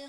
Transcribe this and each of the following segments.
I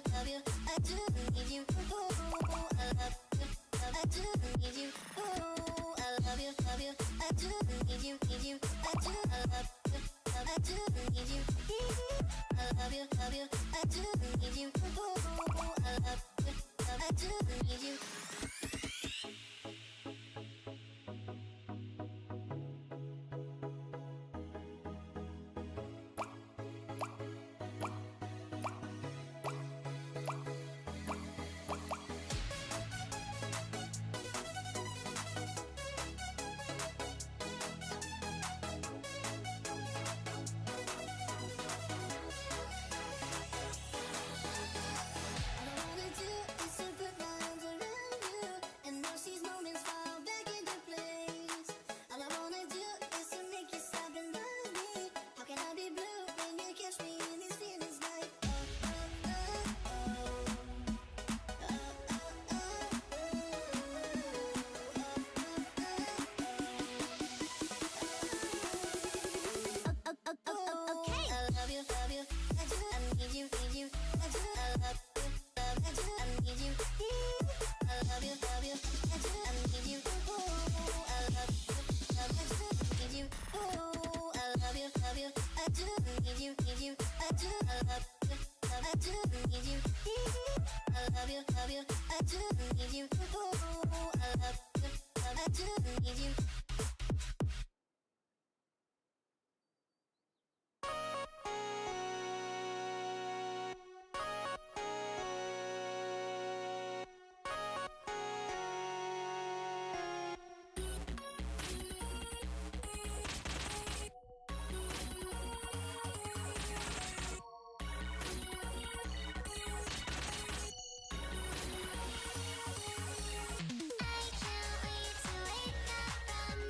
can't wait to wake up from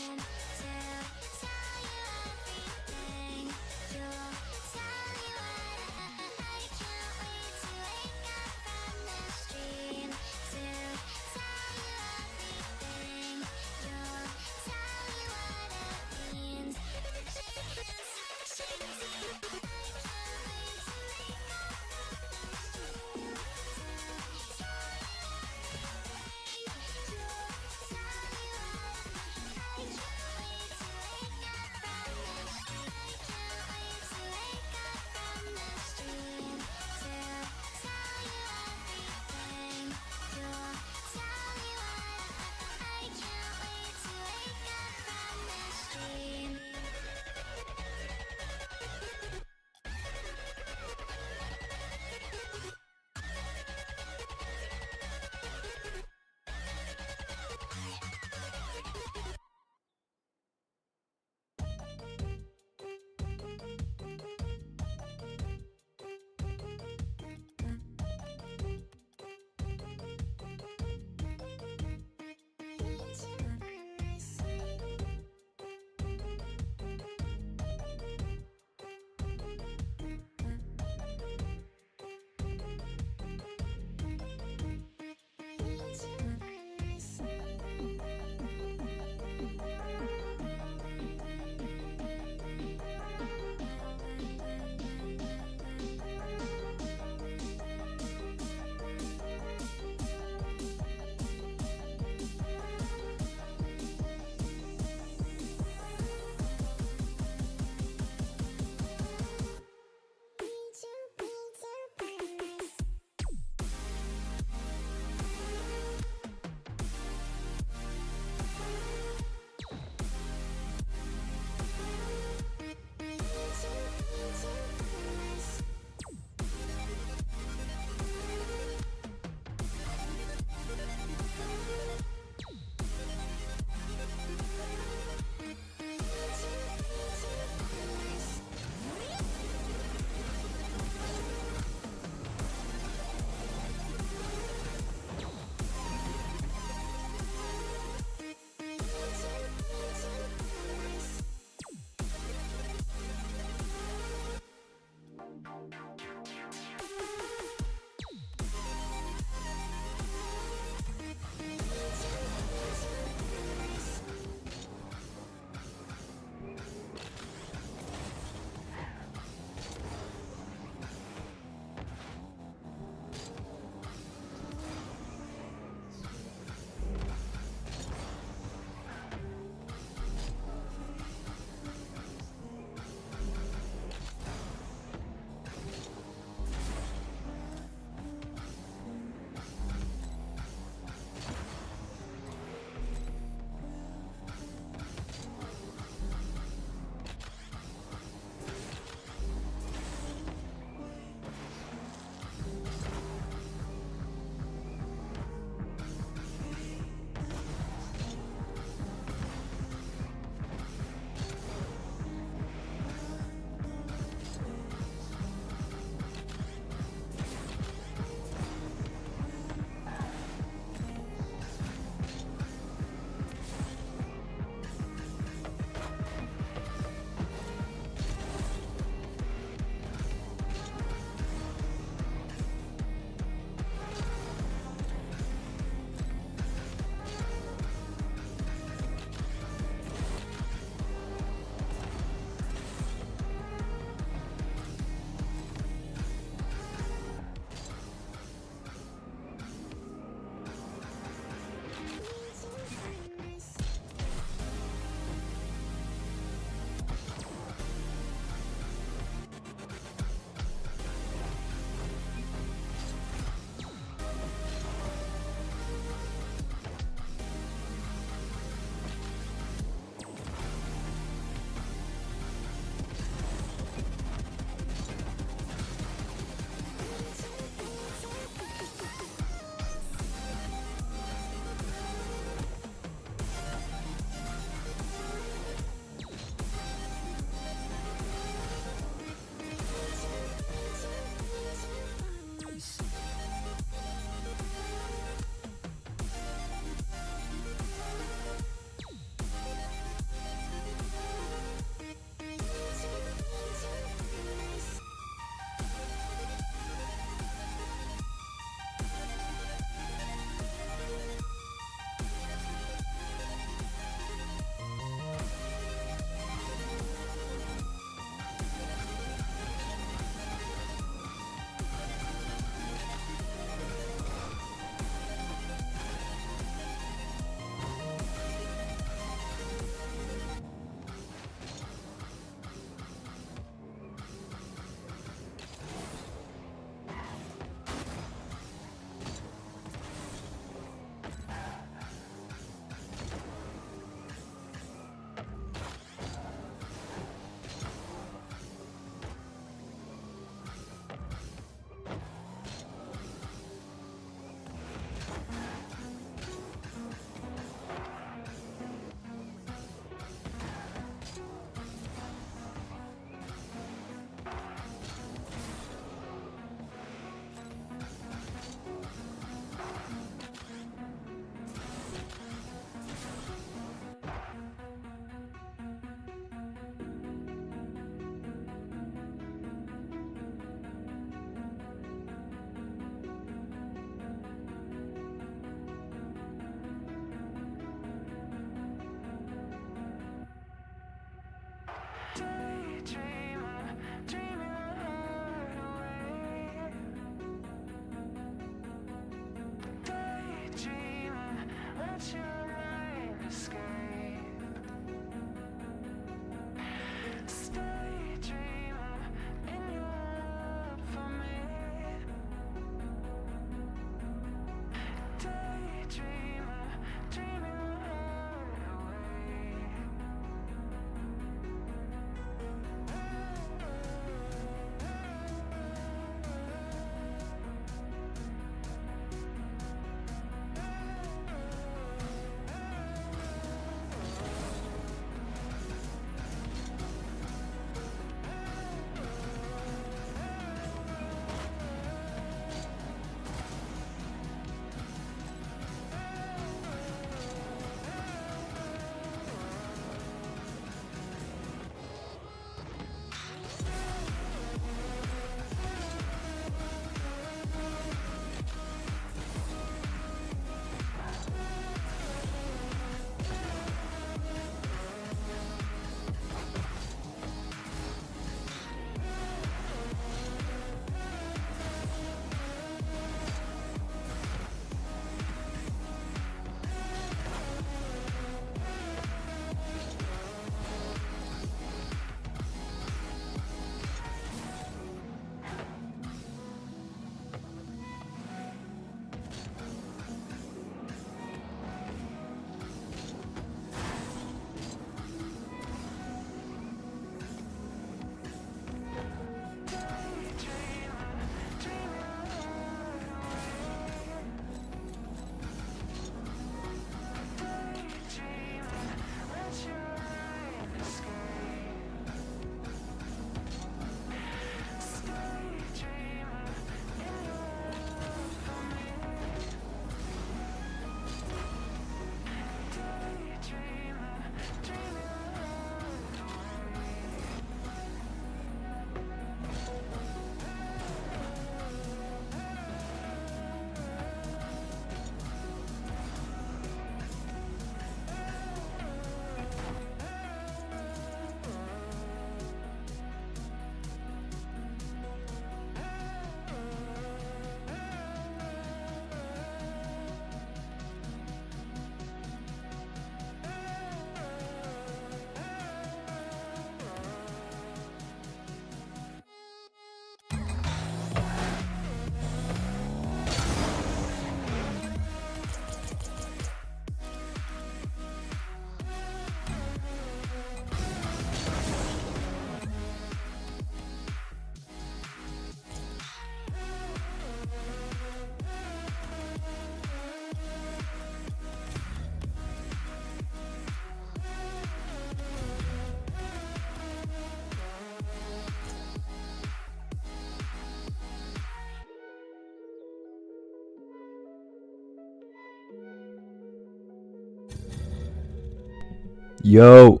Yo!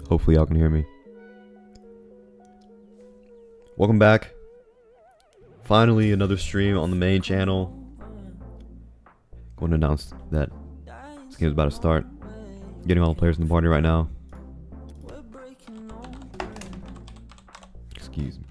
Hopefully y'all can hear me. Welcome back. Finally another stream on the main channel. Going to announce that this game is about to start. Getting all the players in the party right now. Excuse me.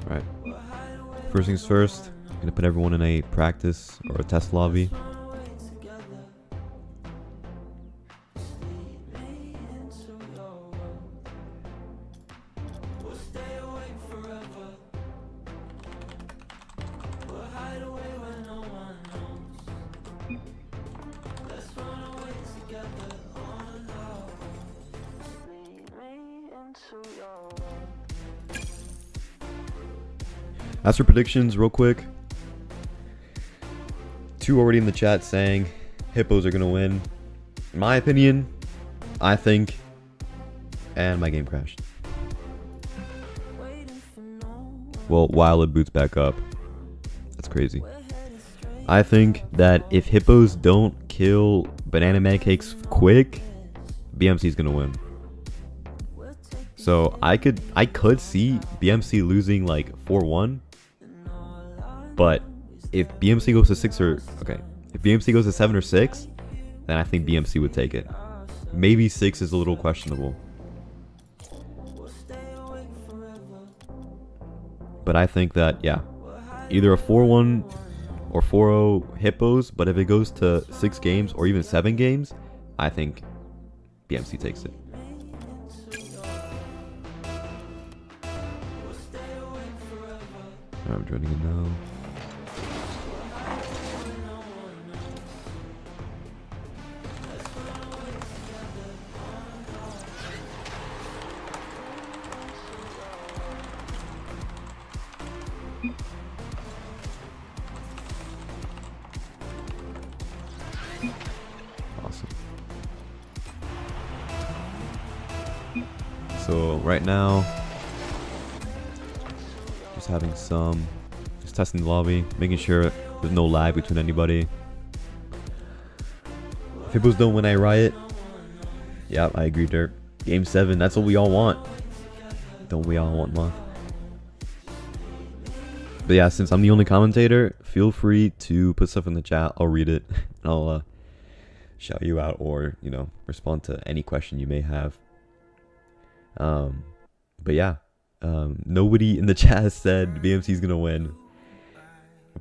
Alright. First things first, I'm gonna put everyone in a practice or a test lobby. As for predictions, real quick, 2 already in the chat saying Hippos are going to win. In my opinion, I think, and my game crashed. Well, while it boots back up. That's crazy. I think that if Hippos don't kill Banana Pancakes quick, BMC is gonna win. So I could see BMC losing like 4-1. But if BMC goes to 6 or if BMC goes to 7 or 6, then I think BMC would take it. Maybe 6 is a little questionable. But I think that, yeah, either a 4-1 or 4-0 Hippos, but if it goes to 6 games or even 7 games, I think BMC takes it. I'm joining it now. Awesome. So right now, just testing the lobby, making sure there's no lag between anybody. If Hippos don't win, I riot. Yeah, I agree, Dirt. Game 7, that's what we all want. Don't we all want Moth? But yeah, since I'm the only commentator, feel free to put stuff in the chat. I'll read it. And I'll shout you out or, you know, respond to any question you may have. But yeah, nobody in the chat said BMC is gonna win.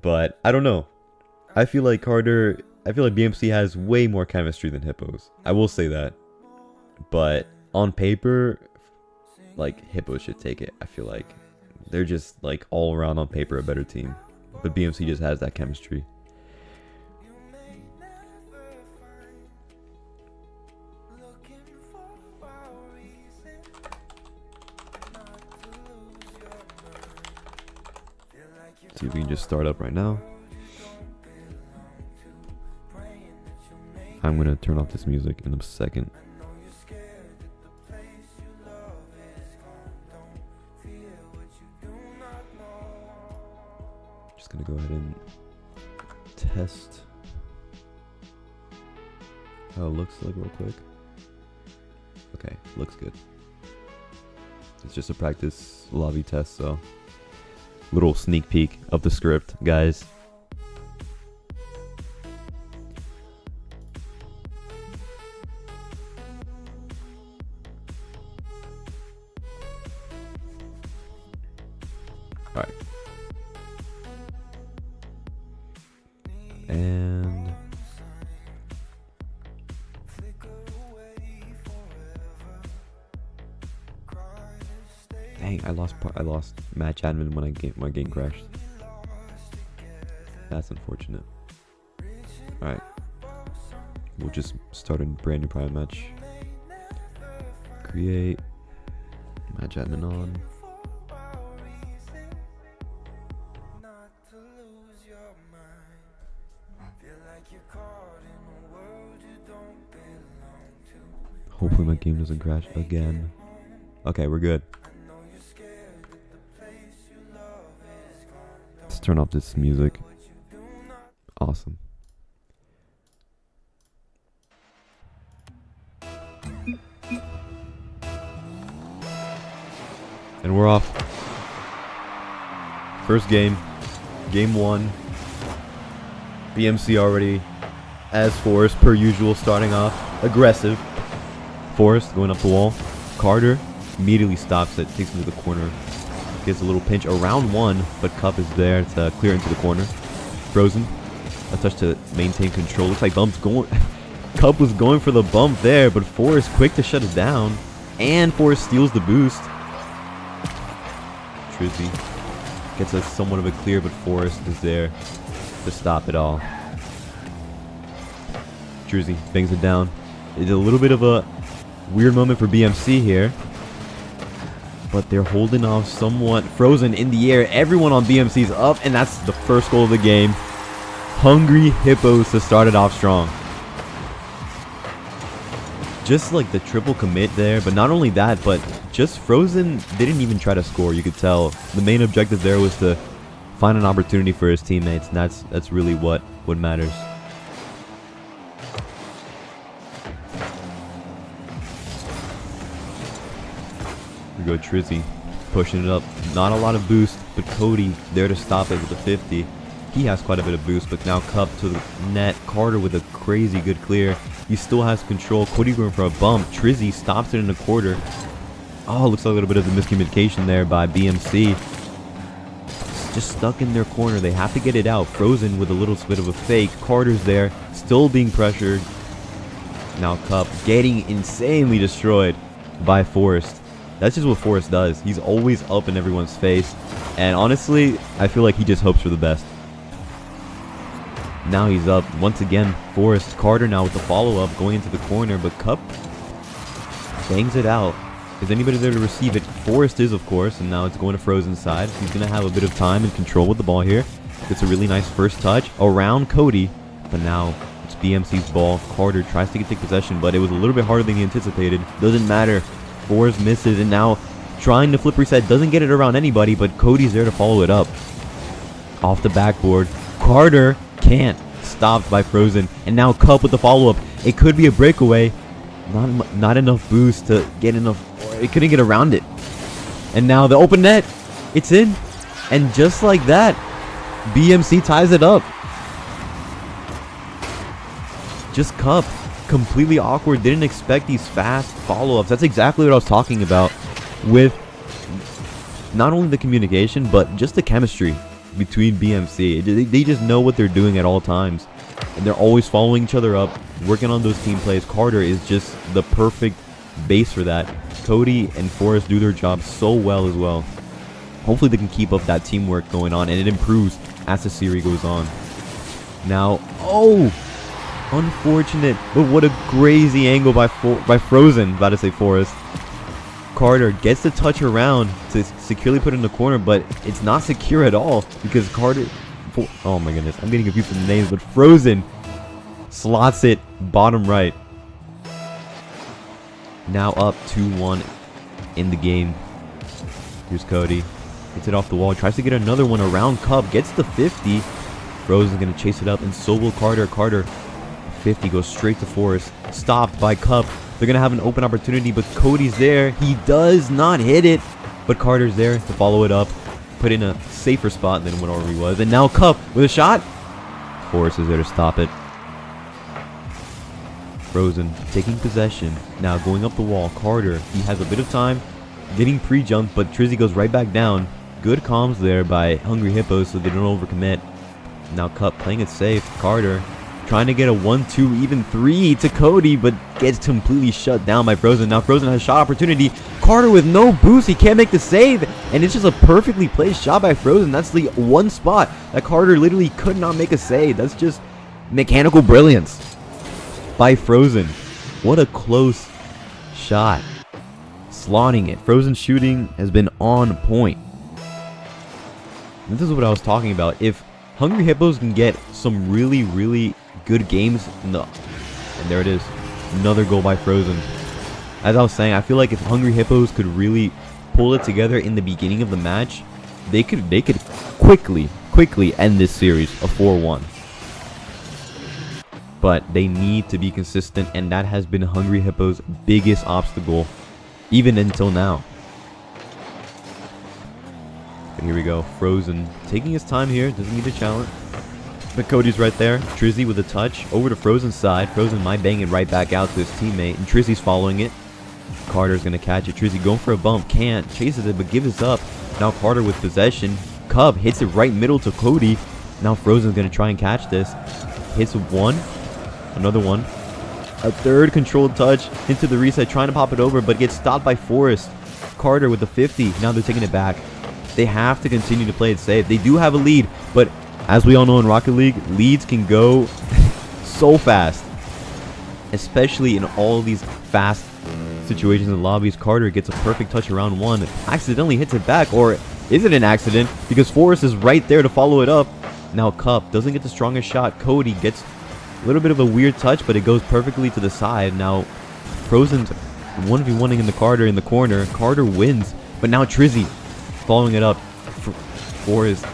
But I don't know. I feel like BMC has way more chemistry than Hippos. I will say that. But on paper, like, Hippos should take it. I feel like they're just like all around on paper a better team. But BMC just has that chemistry. See if we can just start up right now. I'm gonna turn off this music in a second. Just gonna go ahead and test how it looks like real quick. Okay, looks good. It's just a practice lobby test, so little sneak peek of the script, guys. All right. And dang, I lost match admin when my game crashed. That's unfortunate. All right, we'll just start a brand new private match. Create match admin on. Hopefully my game doesn't crash again. Okay, we're good. Let's turn off this music. Awesome. And we're off. First game. Game 1. BMC already, as Forrest per usual, starting off aggressive. Forrest going up the wall. Carter immediately stops it, takes him to the corner. Gets a little pinch around 1, but Cup is there to clear into the corner. Frozen. A touch to maintain control. Looks like Bump's going. Cup was going for the bump there, but Forrest quick to shut it down. And Forrest steals the boost. Trizzy gets a somewhat of a clear, but Forrest is there to stop it all. Trizzy bangs it down. It's a little bit of a weird moment for BMC here, but they're holding off somewhat. Frozen in the air. Everyone on BMC's up, and that's the first goal of the game. Hungry Hippos to start it off strong. Just like the triple commit there, but not only that, but just Frozen didn't even try to score. You could tell the main objective there was to find an opportunity for his teammates, and that's really what matters. Here we go, Trizzy pushing it up. Not a lot of boost, but Cody there to stop it with the 50. He has quite a bit of boost, but now Cup to the net. Carter with a crazy good clear. He still has control. Cody going for a bump. Trizzy stops it in the quarter. Oh, looks like a little bit of the miscommunication there by BMC. It's just stuck in their corner. They have to get it out. Frozen with a little bit of a fake. Carter's there, still being pressured. Now Cup getting insanely destroyed by Forrest. That's just what Forrest does. He's always up in everyone's face. And honestly, I feel like he just hopes for the best. Now he's up once again. Forrest, Carter now with the follow-up going into the corner, but Cup bangs it out. Is anybody there to receive it? Forrest is, of course, and now it's going to Frozen's side. He's going to have a bit of time and control with the ball here. Gets a really nice first touch around Cody, but now it's BMC's ball. Carter tries to take possession, but it was a little bit harder than he anticipated. Doesn't matter. Forrest misses, and now trying to flip reset. Doesn't get it around anybody, but Cody's there to follow it up. Off the backboard. Carter can't. Stopped by Frozen, and now Cup with the follow-up. It could be a breakaway. Not enough boost to get enough. It couldn't get around it. And now the open net. It's in. And just like that, BMC ties it up. Just Cup. Completely awkward. Didn't expect these fast follow-ups. That's exactly what I was talking about with not only the communication, but just the chemistry between BMC. They just know what they're doing at all times, and they're always following each other up, working on those team plays. Carter is just the perfect base for that. Cody and Forrest do their job so well as well. Hopefully they can keep up that teamwork going on, and it improves as the series goes on. Now, oh, unfortunate, but what a crazy angle by Frozen. About to say Forrest. Carter gets the touch around to securely put it in the corner, but it's not secure at all because Carter... Oh my goodness, I'm getting confused with the names, but Frozen slots it bottom right. Now up 2-1 in the game. Here's Cody. Gets it off the wall. Tries to get another one around Cup. Gets the 50. Frozen's going to chase it up, and so will Carter. Carter, 50, goes straight to Forrest. Stopped by Cup. They're going to have an open opportunity, but Cody's there. He does not hit it, but Carter's there to follow it up. Put in a safer spot than whatever he was. And now Cup with a shot. Forrest is there to stop it. Frozen taking possession. Now going up the wall. Carter, he has a bit of time. Getting pre-jumped, but Trizzy goes right back down. Good comms there by Hungry Hippos so they don't overcommit. Now Cup playing it safe. Carter trying to get a 1-2, even 3 to Cody, but gets completely shut down by Frozen. Now Frozen has a shot opportunity. Carter with no boost. He can't make the save, and it's just a perfectly placed shot by Frozen. That's the one spot that Carter literally could not make a save. That's just mechanical brilliance by Frozen. What a close shot. Slotting it. Frozen's shooting has been on point. This is what I was talking about. If Hungry Hippos can get some really good games and there it is, another goal by Frozen. As I was saying, I feel like if Hungry Hippos could really pull it together in the beginning of the match, they could quickly end this series a 4-1. But they need to be consistent, and that has been Hungry Hippos' biggest obstacle even until now. But here we go, Frozen taking his time here, doesn't need a challenge. But Cody's right there. Trizzy with a touch over to Frozen's side. Frozen might bang it right back out to his teammate, and Trizzy's following it. Carter's going to catch it. Trizzy going for a bump. Can't. Chases it, but gives up. Now Carter with possession. Cub hits it right middle to Cody. Now Frozen's going to try and catch this. Hits one. Another one. A third controlled touch into the reset. Trying to pop it over, but gets stopped by Forrest. Carter with the 50. Now they're taking it back. They have to continue to play it safe. They do have a lead, but as we all know in Rocket League, leads can go so fast. Especially in all these fast situations in lobbies. Carter gets a perfect touch around one. Accidentally hits it back, or is it an accident? Because Forrest is right there to follow it up. Now Cup doesn't get the strongest shot. Cody gets a little bit of a weird touch, but it goes perfectly to the side. Now Frozen's 1v1ing in the Carter in the corner. Carter wins, but now Trizzy following it up. Forrest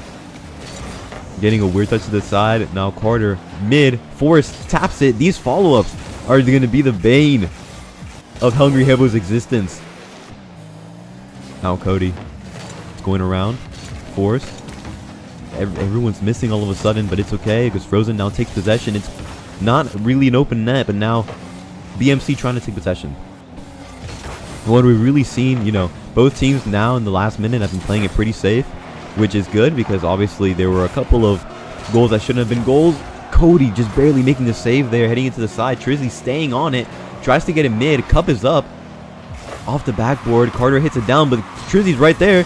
Getting a weird touch to the side. Now Carter, mid, Forrest taps it. These follow-ups are going to be the bane of Hungry Hippo's existence. Now Cody is going around. Forrest. Everyone's missing all of a sudden, but it's okay because Frozen now takes possession. It's not really an open net, but now BMC trying to take possession. What we've really seen, you know, both teams now in the last minute have been playing it pretty safe, which is good because obviously there were a couple of goals that shouldn't have been goals. Cody just barely making the save there, heading into the side. Trizzy staying on it, tries to get it mid. Cup is up. Off the backboard, Carter hits it down, but Trizzy's right there.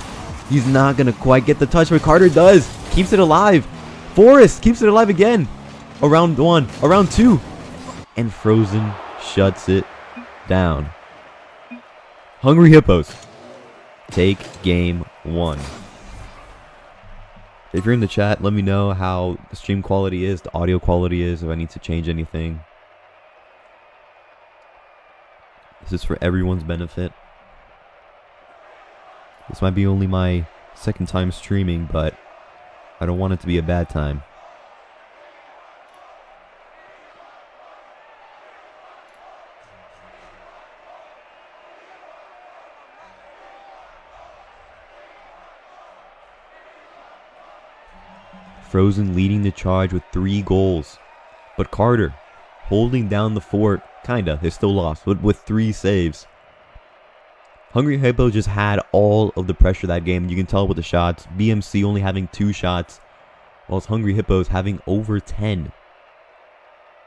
He's not going to quite get the touch, but Carter does. Keeps it alive. Forrest keeps it alive again. Around 1, around 2. And Frozen shuts it down. Hungry Hippos take game 1. If you're in the chat, let me know how the stream quality is, the audio quality is, if I need to change anything. This is for everyone's benefit. This might be only my second time streaming, but I don't want it to be a bad time. Frozen leading the charge with 3 goals. But Carter holding down the fort. Kinda. They still lost. But with 3 saves. Hungry Hippo just had all of the pressure that game. You can tell with the shots. BMC only having 2 shots. Whilst Hungry Hippos having over 10.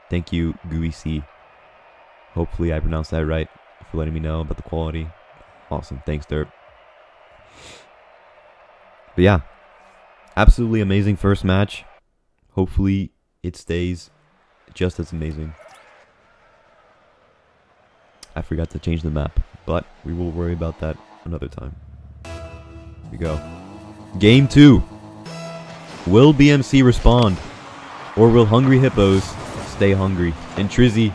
Thank you, Gooey C. Hopefully I pronounced that right. For letting me know about the quality. Awesome. Thanks, Dirt. But yeah. Absolutely amazing first match. Hopefully it stays just as amazing. I forgot to change the map, but we will worry about that another time. Here we go. Game 2. Will BMC respond? Or will Hungry Hippos stay hungry? And Trizzy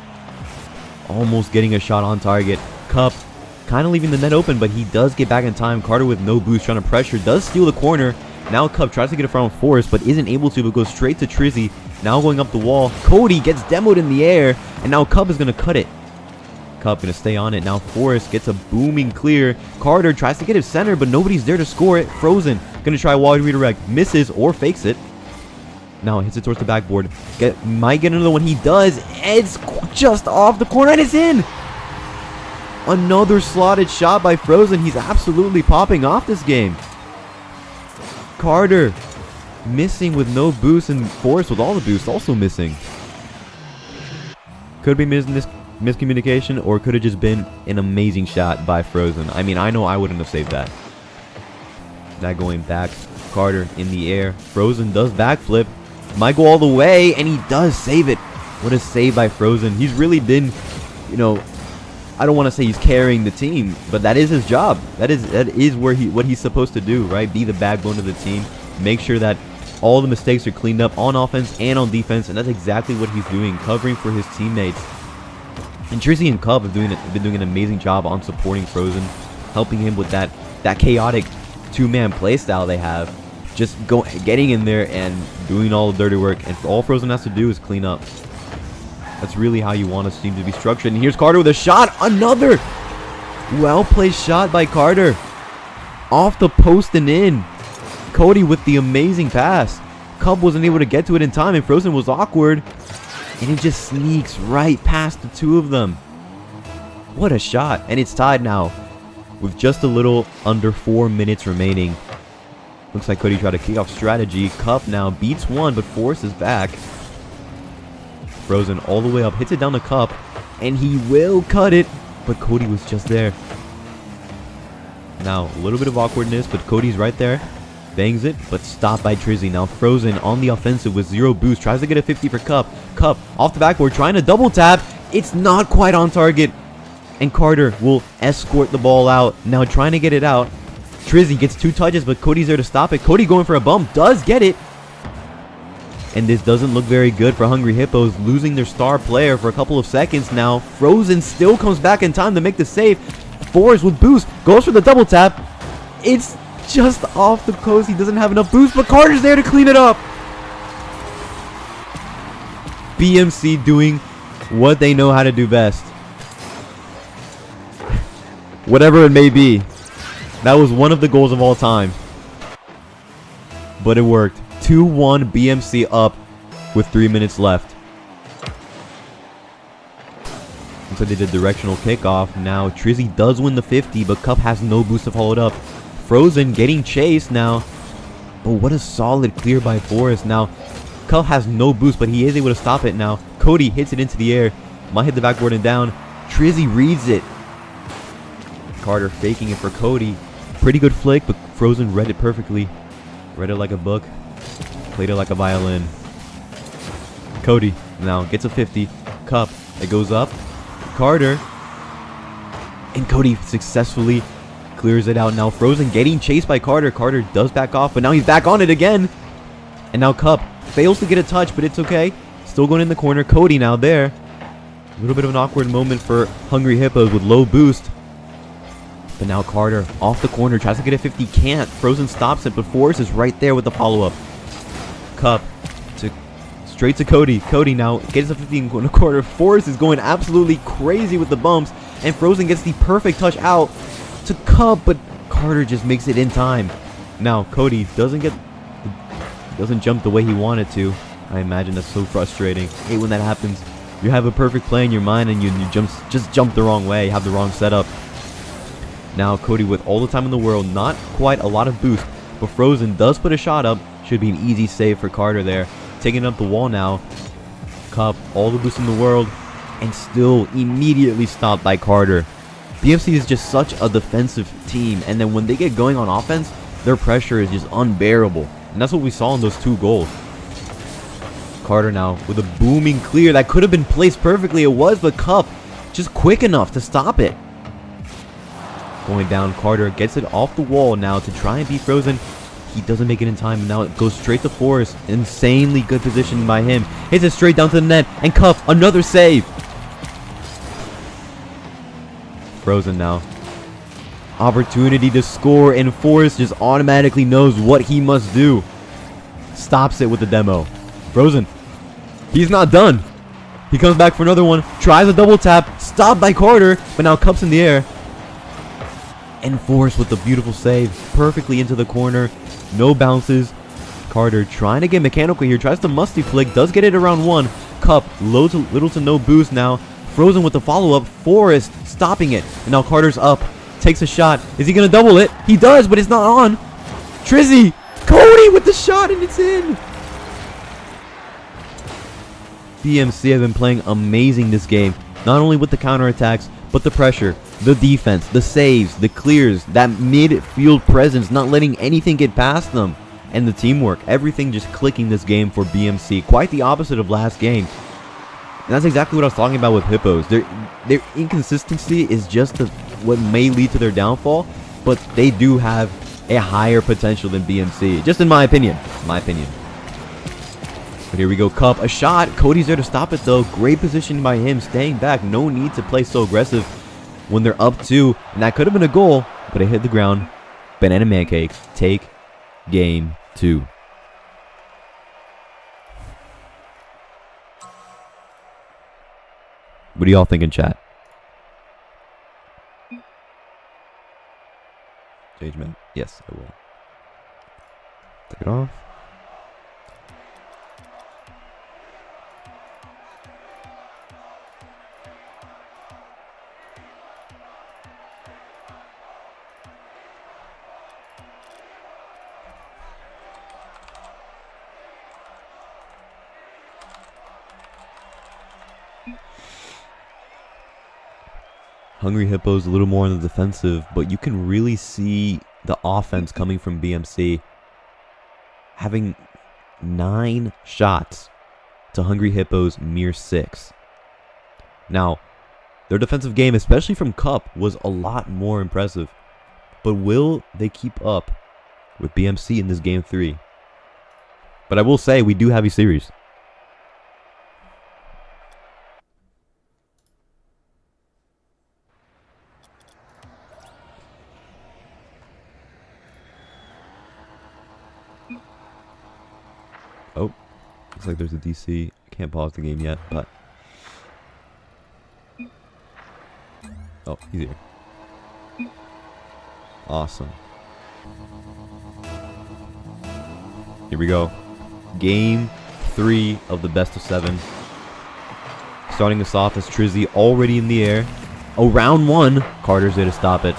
almost getting a shot on target. Cup kind of leaving the net open, but he does get back in time. Carter with no boost trying to pressure. Does steal the corner. Now Cup tries to get it from Forrest, but isn't able to, but goes straight to Trizzy. Now going up the wall. Cody gets demoed in the air, and now Cup is going to cut it. Cup going to stay on it. Now Forrest gets a booming clear. Carter tries to get his center, but nobody's there to score it. Frozen going to try wide redirect. Misses or fakes it. Now hits it towards the backboard. Might get another one. He does. Ed's just off the corner, and it's in. Another slotted shot by Frozen. He's absolutely popping off this game. Carter missing with no boost, and Forrest with all the boosts also missing. Could be miscommunication, or could have just been an amazing shot by Frozen. I mean, I know I wouldn't have saved that. That going back. Carter in the air. Frozen does backflip. Might go all the way, and he does save it. What a save by Frozen. He's really been, you know, I don't want to say he's carrying the team, but that is his job. That is where what he's supposed to do, right? Be the backbone of the team. Make sure that all the mistakes are cleaned up on offense and on defense, and that's exactly what he's doing, covering for his teammates. And Trizzy and Cub have been doing an amazing job on supporting Frozen, helping him with that chaotic 2-man play style they have. Just getting in there and doing all the dirty work, and all Frozen has to do is clean up. That's really how you want a team to be structured. And here's Carter with a shot. Another well-placed shot by Carter. Off the post and in. Cody with the amazing pass. Cub wasn't able to get to it in time, and Frozen was awkward. And it just sneaks right past the 2 of them. What a shot. And it's tied now with just a little under 4 minutes remaining. Looks like Cody tried to kick off strategy. Cup now beats 1, but Forrest is back. Frozen all the way up, hits it down the Cup, and he will cut it, but Cody was just there. Now, a little bit of awkwardness, but Cody's right there. Bangs it, but stopped by Trizzy. Now Frozen on the offensive with 0 boost. Tries to get a 50 for Cup. Cup off the backboard, trying to double tap. It's not quite on target. And Carter will escort the ball out. Now trying to get it out. Trizzy gets 2 touches, but Cody's there to stop it. Cody going for a bump. Does get it. And this doesn't look very good for Hungry Hippos, losing their star player for a couple of seconds now. Frozen still comes back in time to make the save. Forrest with boost, goes for the double tap. It's just off the coast. He doesn't have enough boost, but Carter's there to clean it up. BMC doing what they know how to do best. Whatever it may be. That was one of the goals of all time. But it worked. 2-1 BMC up with 3 minutes left. So they did directional kickoff. Now Trizzy does win the 50, but Cup has no boost to follow it up. Frozen getting chased now. But what a solid clear by Forrest. Now Cup has no boost, but he is able to stop it now. Cody hits it into the air. Might hit the backboard and down. Trizzy reads it. Carter faking it for Cody. Pretty good flick, but Frozen read it perfectly. Read it like a book. Played it like a violin. Cody now gets a 50. Cup. It goes up. Carter. And Cody successfully clears it out. Now Frozen getting chased by Carter. Carter does back off, but now he's back on it again. And now Cup fails to get a touch, but it's okay. Still going in the corner. Cody now there. A little bit of an awkward moment for Hungry Hippos with low boost. But now Carter off the corner. Tries to get a 50. Can't. Frozen stops it, but Forrest is right there with the follow-up. Cup to straight to Cody. Cody now gets a 50 in the corner. Forrest is going absolutely crazy with the bumps. And Frozen gets the perfect touch out to Cup, but Carter just makes it in time. Now Cody doesn't jump the way he wanted to. I imagine that's so frustrating. Hate when that happens. You have a perfect play in your mind and you just jump the wrong way, have the wrong setup. Now Cody with all the time in the world, not quite a lot of boost, but Frozen does put a shot up. Should be an easy save for Carter there. Taking up the wall now. Cup, all the boost in the world, and still immediately stopped by Carter. BMC is just such a defensive team, and then when they get going on offense, their pressure is just unbearable. And that's what we saw in those 2 goals. Carter now with a booming clear that could have been placed perfectly. It was, but Cup just quick enough to stop it. Going down, Carter gets it off the wall now to try and beat Frozen. He doesn't make it in time, and now it goes straight to Forrest. Insanely good position by him. Hits it straight down to the net, and Cup, another save. Frozen now. Opportunity to score, and Forrest just automatically knows what he must do. Stops it with the demo. Frozen. He's not done. He comes back for another one. Tries a double tap. Stopped by Carter, but now Cup's in the air. And Forrest with the beautiful save. Perfectly into the corner. No bounces. Carter trying to get mechanical here. Tries to musty flick. Does get it around 1. Cup, little to no boost now. Frozen with the follow-up. Forrest stopping it. And now Carter's up. Takes a shot. Is he going to double it? He does, but it's not on. Trizzy. Cody with the shot, and it's in. BMC have been playing amazing this game. Not only with the counterattacks, but the pressure, the defense, the saves, the clears, that midfield presence, not letting anything get past them. And the teamwork, everything just clicking this game for BMC. Quite the opposite of last game. And that's exactly what I was talking about with Hippos. Their inconsistency is just what may lead to their downfall, but they do have a higher potential than BMC. Just in my opinion. But here we go, Cup, a shot. Cody's there to stop it though. Great position by him, staying back. No need to play so aggressive when they're up 2. And that could have been a goal, but it hit the ground. Banana Mancake, take game 2. What do y'all think in chat? Change man? Yes, I will. Take it off. Hungry Hippos a little more on the defensive, but you can really see the offense coming from BMC. Having 9 shots to Hungry Hippos' mere 6. Now, their defensive game, especially from Cup, was a lot more impressive. But will they keep up with BMC in this game 3? But I will say, we do have a series. Oh, looks like there's a DC. Can't pause the game yet, but... Oh, he's here. Awesome. Here we go. Game 3 of the best of 7. Starting us off as Trizzy already in the air. Oh, round 1. Carter's there to stop it.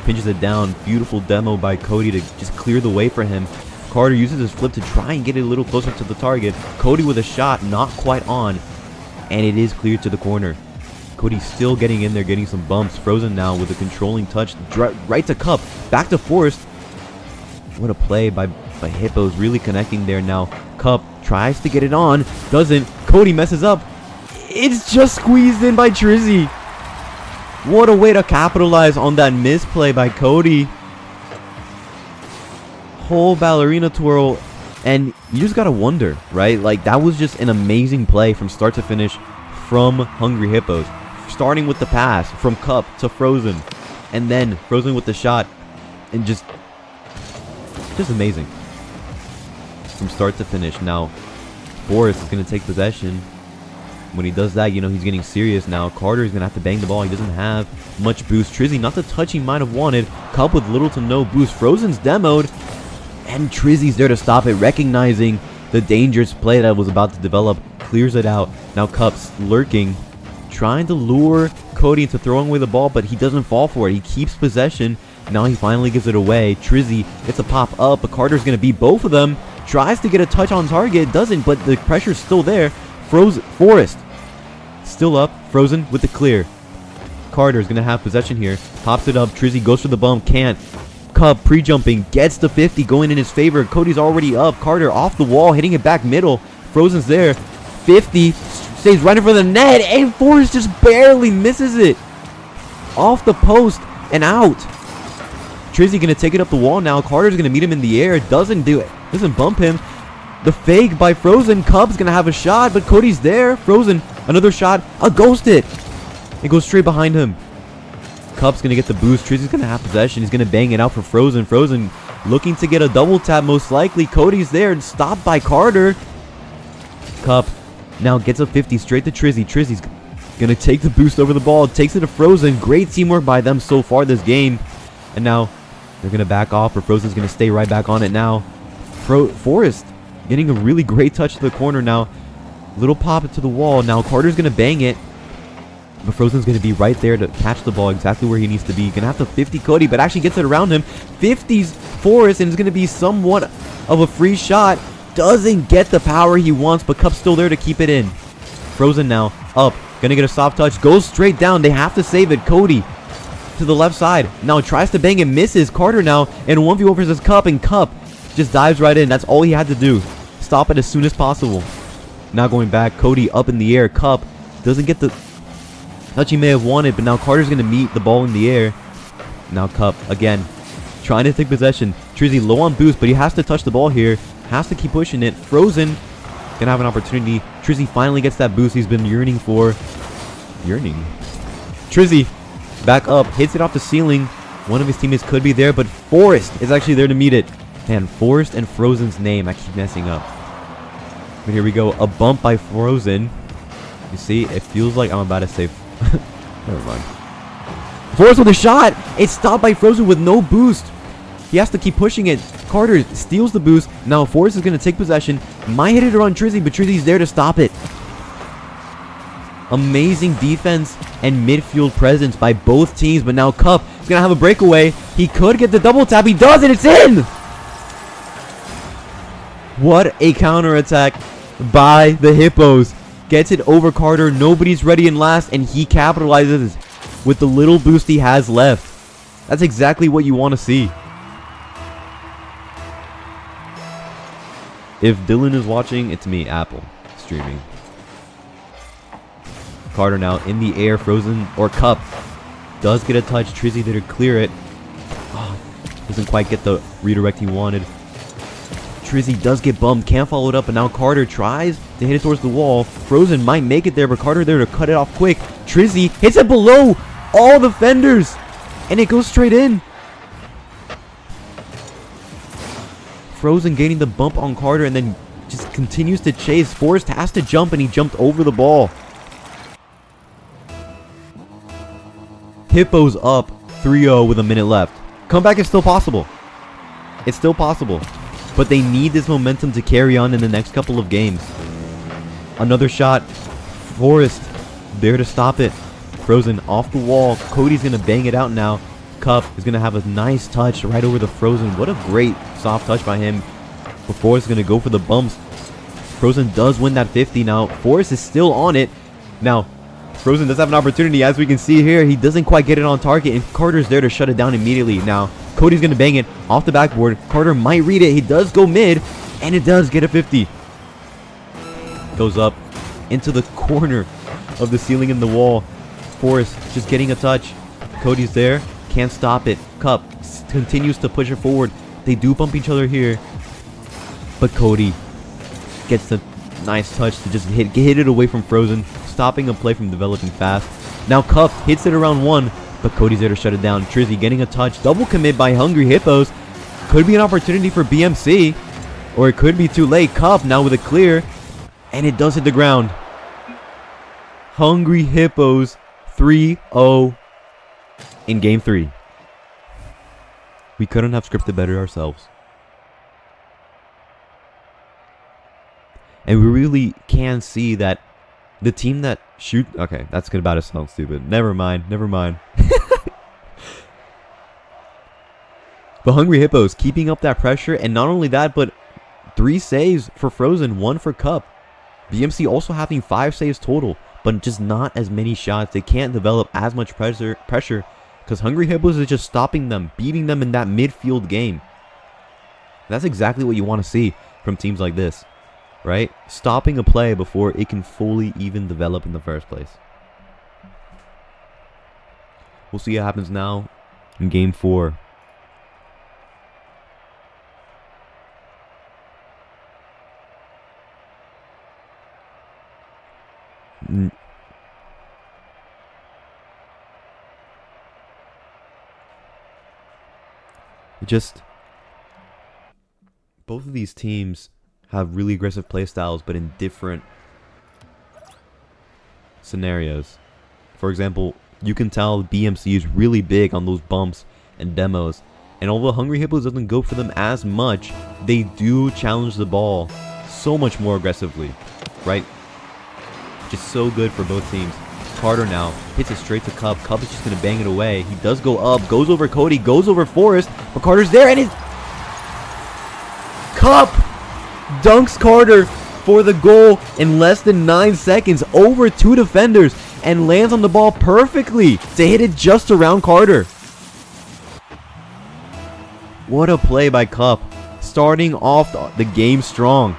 Pinches it down. Beautiful demo by Cody to just clear the way for him. Carter uses his flip to try and get it a little closer to the target. Cody with a shot, not quite on. And it is cleared to the corner. Cody's still getting in there, getting some bumps. Frozen now with a controlling touch. Right to Cup. Back to Forrest. What a play by Hippos. Really connecting there now. Cup tries to get it on. Doesn't. Cody messes up. It's just squeezed in by Trizzy. What a way to capitalize on that misplay by Cody. Whole ballerina twirl. And you just gotta wonder, right? Like, that was just an amazing play from start to finish from Hungry Hippos. Starting with the pass from Cup to Frozen. And then Frozen with the shot. And just amazing. From start to finish. Now, Forrest is gonna take possession. When he does that, you know, he's getting serious now. Carter's going to have to bang the ball. He doesn't have much boost. Trizzy, not the touch he might have wanted. Cup with little to no boost. Frozen's demoed. And Trizzy's there to stop it, recognizing the dangerous play that was about to develop. Clears it out. Now Cup's lurking, trying to lure Cody into throwing away the ball, but he doesn't fall for it. He keeps possession. Now he finally gives it away. Trizzy gets a pop up, but Carter's going to beat both of them. Tries to get a touch on target. Doesn't, but the pressure's still there. Forrest still up. Frozen with the clear. Carter's going to have possession here. Pops it up. Trizzy goes for the bump. Can't. Cup pre-jumping. Gets the 50 going in his favor. Cody's already up. Carter off the wall. Hitting it back middle. Frozen's there. 50. Stays right in front of the net. And Forrest just barely misses it. Off the post and out. Trizzy going to take it up the wall now. Carter's going to meet him in the air. Doesn't do it. Doesn't bump him. The fake by Frozen. Cub's going to have a shot, but Cody's there. Frozen, another shot. A ghost it. It goes straight behind him. Cub's going to get the boost. Trizzy's going to have possession. He's going to bang it out for Frozen. Frozen looking to get a double tap most likely. Cody's there and stopped by Carter. Cup now gets a 50 straight to Trizzy. Trizzy's going to take the boost over the ball. Takes it to Frozen. Great teamwork by them so far this game. And now they're going to back off, or Frozen's going to stay right back on it now. Forrest getting a really great touch to the corner now. Little pop it to the wall. Now Carter's going to bang it. But Frozen's going to be right there to catch the ball exactly where he needs to be. Going to have to 50 Cody, but actually gets it around him. 50s Forrest, and it's going to be somewhat of a free shot. Doesn't get the power he wants, but Cup's still there to keep it in. Frozen now, up. Going to get a soft touch. Goes straight down. They have to save it. Cody to the left side. Now tries to bang it. Misses. Carter now in 1v1 versus Cup, and Cup just dives right in. That's all he had to do. Stop it as soon as possible. Now going back. Cody up in the air. Cup doesn't get the touch he may have wanted, but now Carter's going to meet the ball in the air. Now Cup again trying to take possession. Trizzy low on boost, but he has to touch the ball here. Has to keep pushing it. Frozen gonna have an opportunity. Trizzy finally gets that boost he's been yearning for. Trizzy back up, hits it off the ceiling. One of his teammates could be there, but Forrest is actually there to meet it. Man, Forrest and Frozen's name, I keep messing up. But here we go. A bump by Frozen. You see, it feels like I'm about to say... Never mind. Forrest with a shot. It's stopped by Frozen with no boost. He has to keep pushing it. Carter steals the boost. Now Forrest is going to take possession. Might hit it on Trizzy, but Trizzy's there to stop it. Amazing defense and midfield presence by both teams. But now Cup is going to have a breakaway. He could get the double tap. He does, and it's in! What a counterattack by the Hippos. Gets it over Carter. Nobody's ready in last, and he capitalizes with the little boost he has left. That's exactly what you want to see. If Dylan is watching, it's me, Apple, streaming. Carter now in the air. Frozen, or Cup does get a touch. Trizzy there to clear it. Oh, doesn't quite get the redirect he wanted. Trizzy does get bummed, can't follow it up, and now Carter tries to hit it towards the wall. Frozen might make it there, but Carter there to cut it off quick. Trizzy hits it below all the fenders, and it goes straight in. Frozen gaining the bump on Carter, and then just continues to chase. Forrest has to jump, and he jumped over the ball. Hippos up 3-0 with a minute left. Comeback is still possible. It's still possible. But they need this momentum to carry on in the next couple of games. Another shot. Forrest there to stop it. Frozen off the wall. Cody's going to bang it out now. Cup is going to have a nice touch right over the Frozen. What a great soft touch by him. But Forrest is going to go for the bumps. Frozen does win that 50 now. Forrest is still on it. Now, Frozen does have an opportunity, as we can see here. He doesn't quite get it on target, and Carter's there to shut it down immediately. Now, Cody's going to bang it off the backboard. Carter might read it. He does go mid, and it does get a 50. Goes up into the corner of the ceiling in the wall. Forrest just getting a touch. Cody's there. Can't stop it. Cup continues to push it forward. They do bump each other here, but Cody gets the nice touch to just hit it away from Frozen, stopping a play from developing fast. Now Cup hits it around 1, but Cody's there to shut it down. Trizzy getting a touch. Double commit by Hungry Hippos. Could be an opportunity for BMC, or it could be too late. Cup now with a clear, and it does hit the ground. Hungry Hippos 3-0 in game 3. We couldn't have scripted better ourselves. And we really can see that the team that shoot... Okay, that's about to sound stupid. Never mind. But Hungry Hippos keeping up that pressure. And not only that, but 3 saves for Frozen, 1 for Cup. BMC also having 5 saves total, but just not as many shots. They can't develop as much pressure because Hungry Hippos is just stopping them, beating them in that midfield game. That's exactly what you want to see from teams like this, right? Stopping a play before it can fully even develop in the first place. We'll see what happens now in game 4. Both of these teams have really aggressive play styles, but in different scenarios. For example, you can tell BMC is really big on those bumps and demos, and although Hungry Hippos doesn't go for them as much, they do challenge the ball so much more aggressively, right? Just so good for both teams. Carter now hits it straight to Cup. Cup is just going to bang it away. He does go up, goes over Cody, goes over Forrest, but Carter's there, and Cup dunks Carter for the goal in less than 9 seconds over 2 defenders and lands on the ball perfectly to hit it just around Carter. What a play by Cup, starting off the game strong.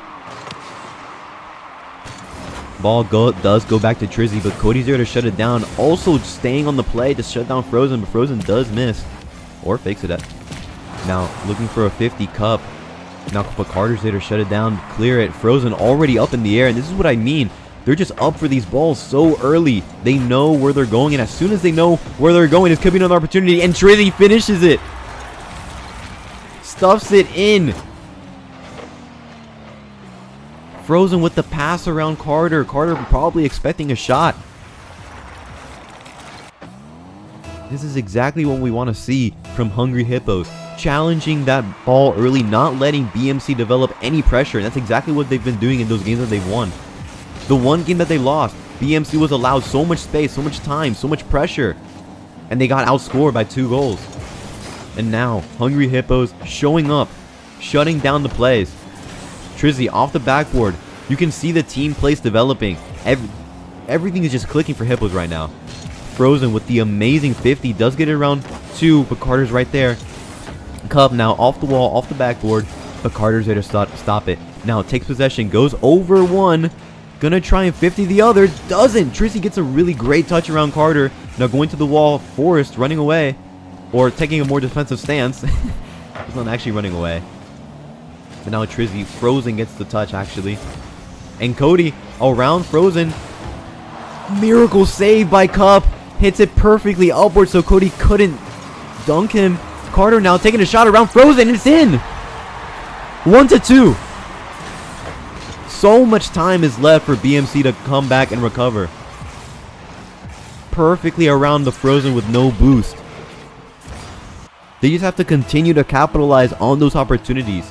Ball does go back to Trizzy, but Cody's there to shut it down. Also staying on the play to shut down Frozen, but Frozen does miss. Or fakes it up. Now looking for a 50 Cup. Now but Carter's there to shut it down, clear it. Frozen already up in the air, and this is what I mean. They're just up for these balls so early. They know where they're going, and as soon as they know where they're going, this could be another opportunity, and Trizzy finishes it. Stuffs it in. Frozen with the pass around Carter. Carter probably expecting a shot. This is exactly what we want to see from Hungry Hippos. Challenging that ball early, not letting BMC develop any pressure. And that's exactly what they've been doing in those games that they've won. The one game that they lost, BMC was allowed so much space, so much time, so much pressure. And they got outscored by 2 goals. And now, Hungry Hippos showing up, shutting down the plays. Trizzy off the backboard. You can see the team place developing. Everything is just clicking for Hippos right now. Frozen with the amazing 50. Does get it around 2, but Carter's right there. Cup now off the wall, off the backboard, but Carter's there to stop it. Now takes possession, goes over 1. Gonna try and 50 the other. Doesn't. Trizzy gets a really great touch around Carter. Now going to the wall. Forrest running away. Or taking a more defensive stance. He's not actually running away. But now Trizzy, Frozen gets the touch actually. And Cody around Frozen. Miracle save by Cup. Hits it perfectly upward so Cody couldn't dunk him. Carter now taking a shot around Frozen. It's in. 1-2. So much time is left for BMC to come back and recover. Perfectly around the Frozen with no boost. They just have to continue to capitalize on those opportunities.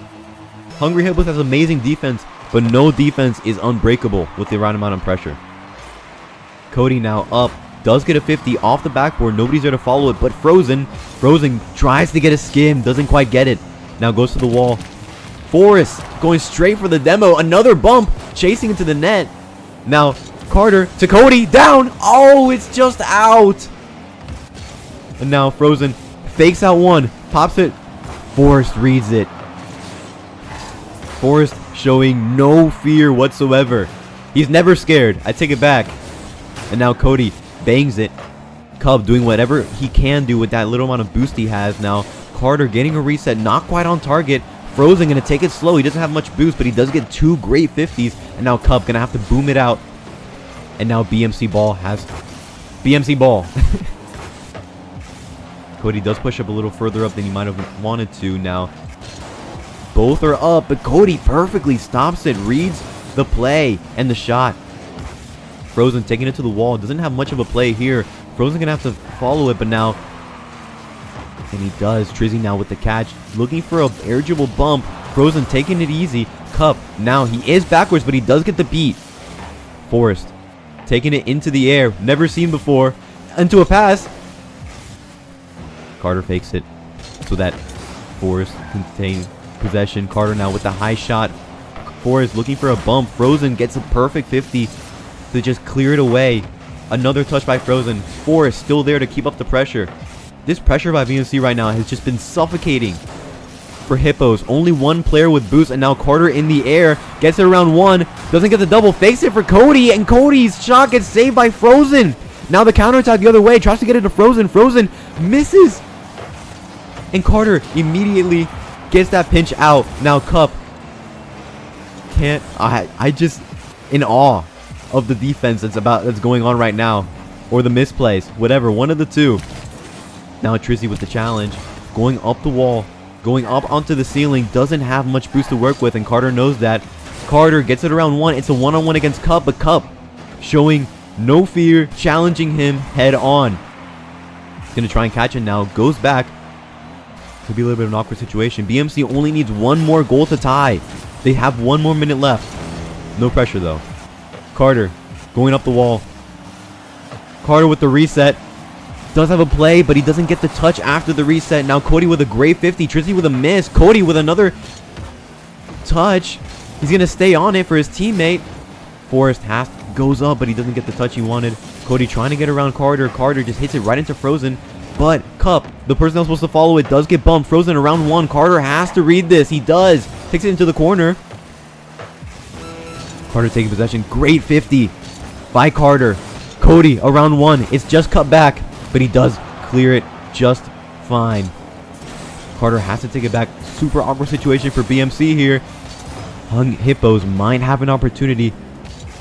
Hungry Hippos has amazing defense, but no defense is unbreakable with the right amount of pressure. Cody now up. Does get a 50 off the backboard. Nobody's there to follow it, but Frozen tries to get a skim. Doesn't quite get it. Now goes to the wall. Forrest going straight for the demo. Another bump. Chasing into the net. Now Carter to Cody. Down. Oh, it's just out. And now Frozen fakes out one. Pops it. Forrest reads it. Forrest showing no fear whatsoever. He's never scared. I take it back. And now Cody bangs it. Cub doing whatever he can do with that little amount of boost he has. Now Carter getting a reset, not quite on target. Frozen gonna take it slow. He doesn't have much boost, but he does get 2 great 50s. And now Cub gonna have to boom it out. And now BMC ball has BMC ball. Cody does push up a little further up than he might have wanted to. Now both are up, but Cody perfectly stops it, reads the play and the shot. Frozen taking it to the wall. Doesn't have much of a play here. Frozen gonna have to follow it, but now, and he does. Trizzy now with the catch, looking for a air-dribble bump. Frozen taking it easy. Cup now he is backwards, but he does get the beat. Forrest taking it into the air, never seen before, into a pass. Carter fakes it so that Forrest can take possession. Carter now with the high shot. Forrest looking for a bump. Frozen gets a perfect 50 to just clear it away. Another touch by Frozen. Forrest still there to keep up the pressure. This pressure by BMC right now has just been suffocating for Hippos. Only one player with boost, and now Carter in the air. Gets it around one. Doesn't get the double. Fakes it for Cody, and Cody's shot gets saved by Frozen. Now the counterattack the other way. Tries to get it to Frozen. Frozen misses. And Carter immediately gets that pinch out. Now Cup can't. I just in awe of the defense that's going on right now, or the misplays, whatever, one of the two. Now Trizzy with the challenge, going up the wall, going up onto the ceiling. Doesn't have much boost to work with, and Carter knows that. Carter gets it around one. It's a one-on-one against Cup, but Cup showing no fear, challenging him head on. He's gonna try and catch it now. Goes back. Could be a little bit of an awkward situation. BMC only needs one more goal to tie. They have 1 more minute left. No pressure though. Carter going up the wall. Carter with the reset. Does have a play, but he doesn't get the touch after the reset. Now Cody with a great 50. Trizzy with a miss. Cody with another touch. He's going to stay on it for his teammate. Forrest goes up, but he doesn't get the touch he wanted. Cody trying to get around Carter. Carter just hits it right into Frozen. But Cup, the person that's supposed to follow it, does get bumped. Frozen around one. Carter has to read this. He does. Takes it into the corner. Carter taking possession. Great 50 by Carter. Cody around one. It's just cut back, but he does clear it just fine. Carter has to take it back. Super awkward situation for BMC here. Hippos might have an opportunity.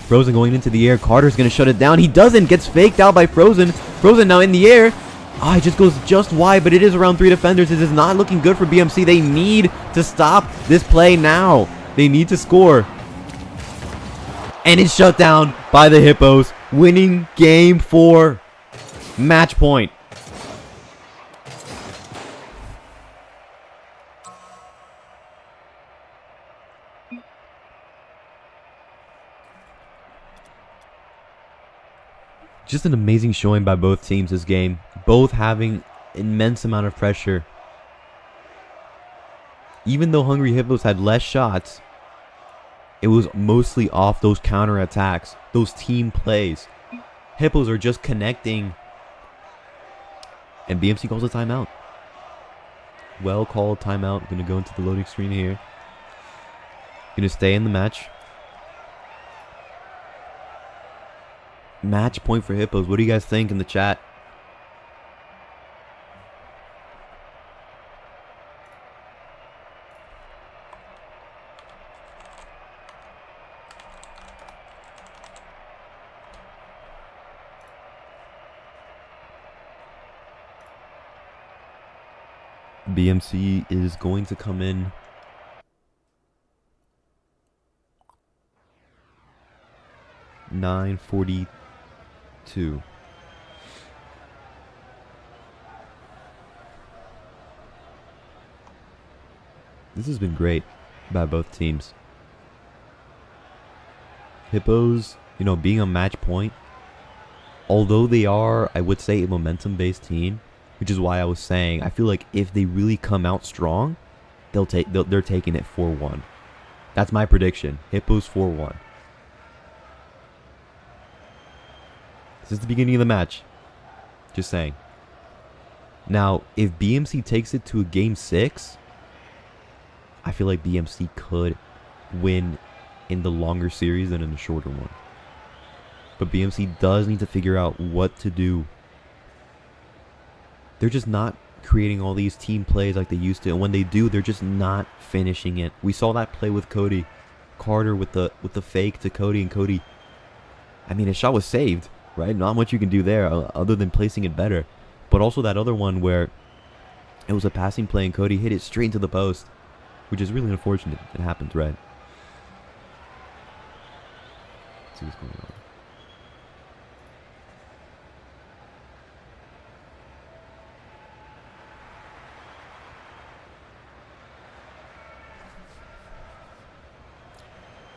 Frozen going into the air. Carter's going to shut it down. He doesn't. Gets faked out by Frozen. Frozen now in the air. Ah, it just goes just wide, but it is around 3 defenders. It is not looking good for BMC. They need to stop this play now. They need to score. And it's shut down by the Hippos, winning game 4. Match point. Just an amazing showing by both teams this game. Both having immense amount of pressure. Even though Hungry Hippos had less shots, it was mostly off those counter attacks, those team plays. Hippos are just connecting. And BMC calls a timeout. Well called timeout. Going to go into the loading screen here. Going to stay in the match. Match point for Hippos. What do you guys think in the chat? BMC is going to come in. 9:42. This has been great by both teams. Hippos, you know, being a match point, although they are, I would say, a momentum-based team, which is why I was saying I feel like if they really come out strong, they're taking it 4-1. That's my prediction. Hippos 4-1. This is the beginning of the match. Just saying. Now, if BMC takes it to a game 6, I feel like BMC could win in the longer series than in the shorter one. But BMC does need to figure out what to do. They're just not creating all these team plays like they used to. And when they do, they're just not finishing it. We saw that play with Cody. Carter with the fake to Cody, and Cody, I mean, his shot was saved, right? Not much you can do there other than placing it better. But also that other one where it was a passing play and Cody hit it straight into the post, which is really unfortunate. It happened, right? Let's see what's going on.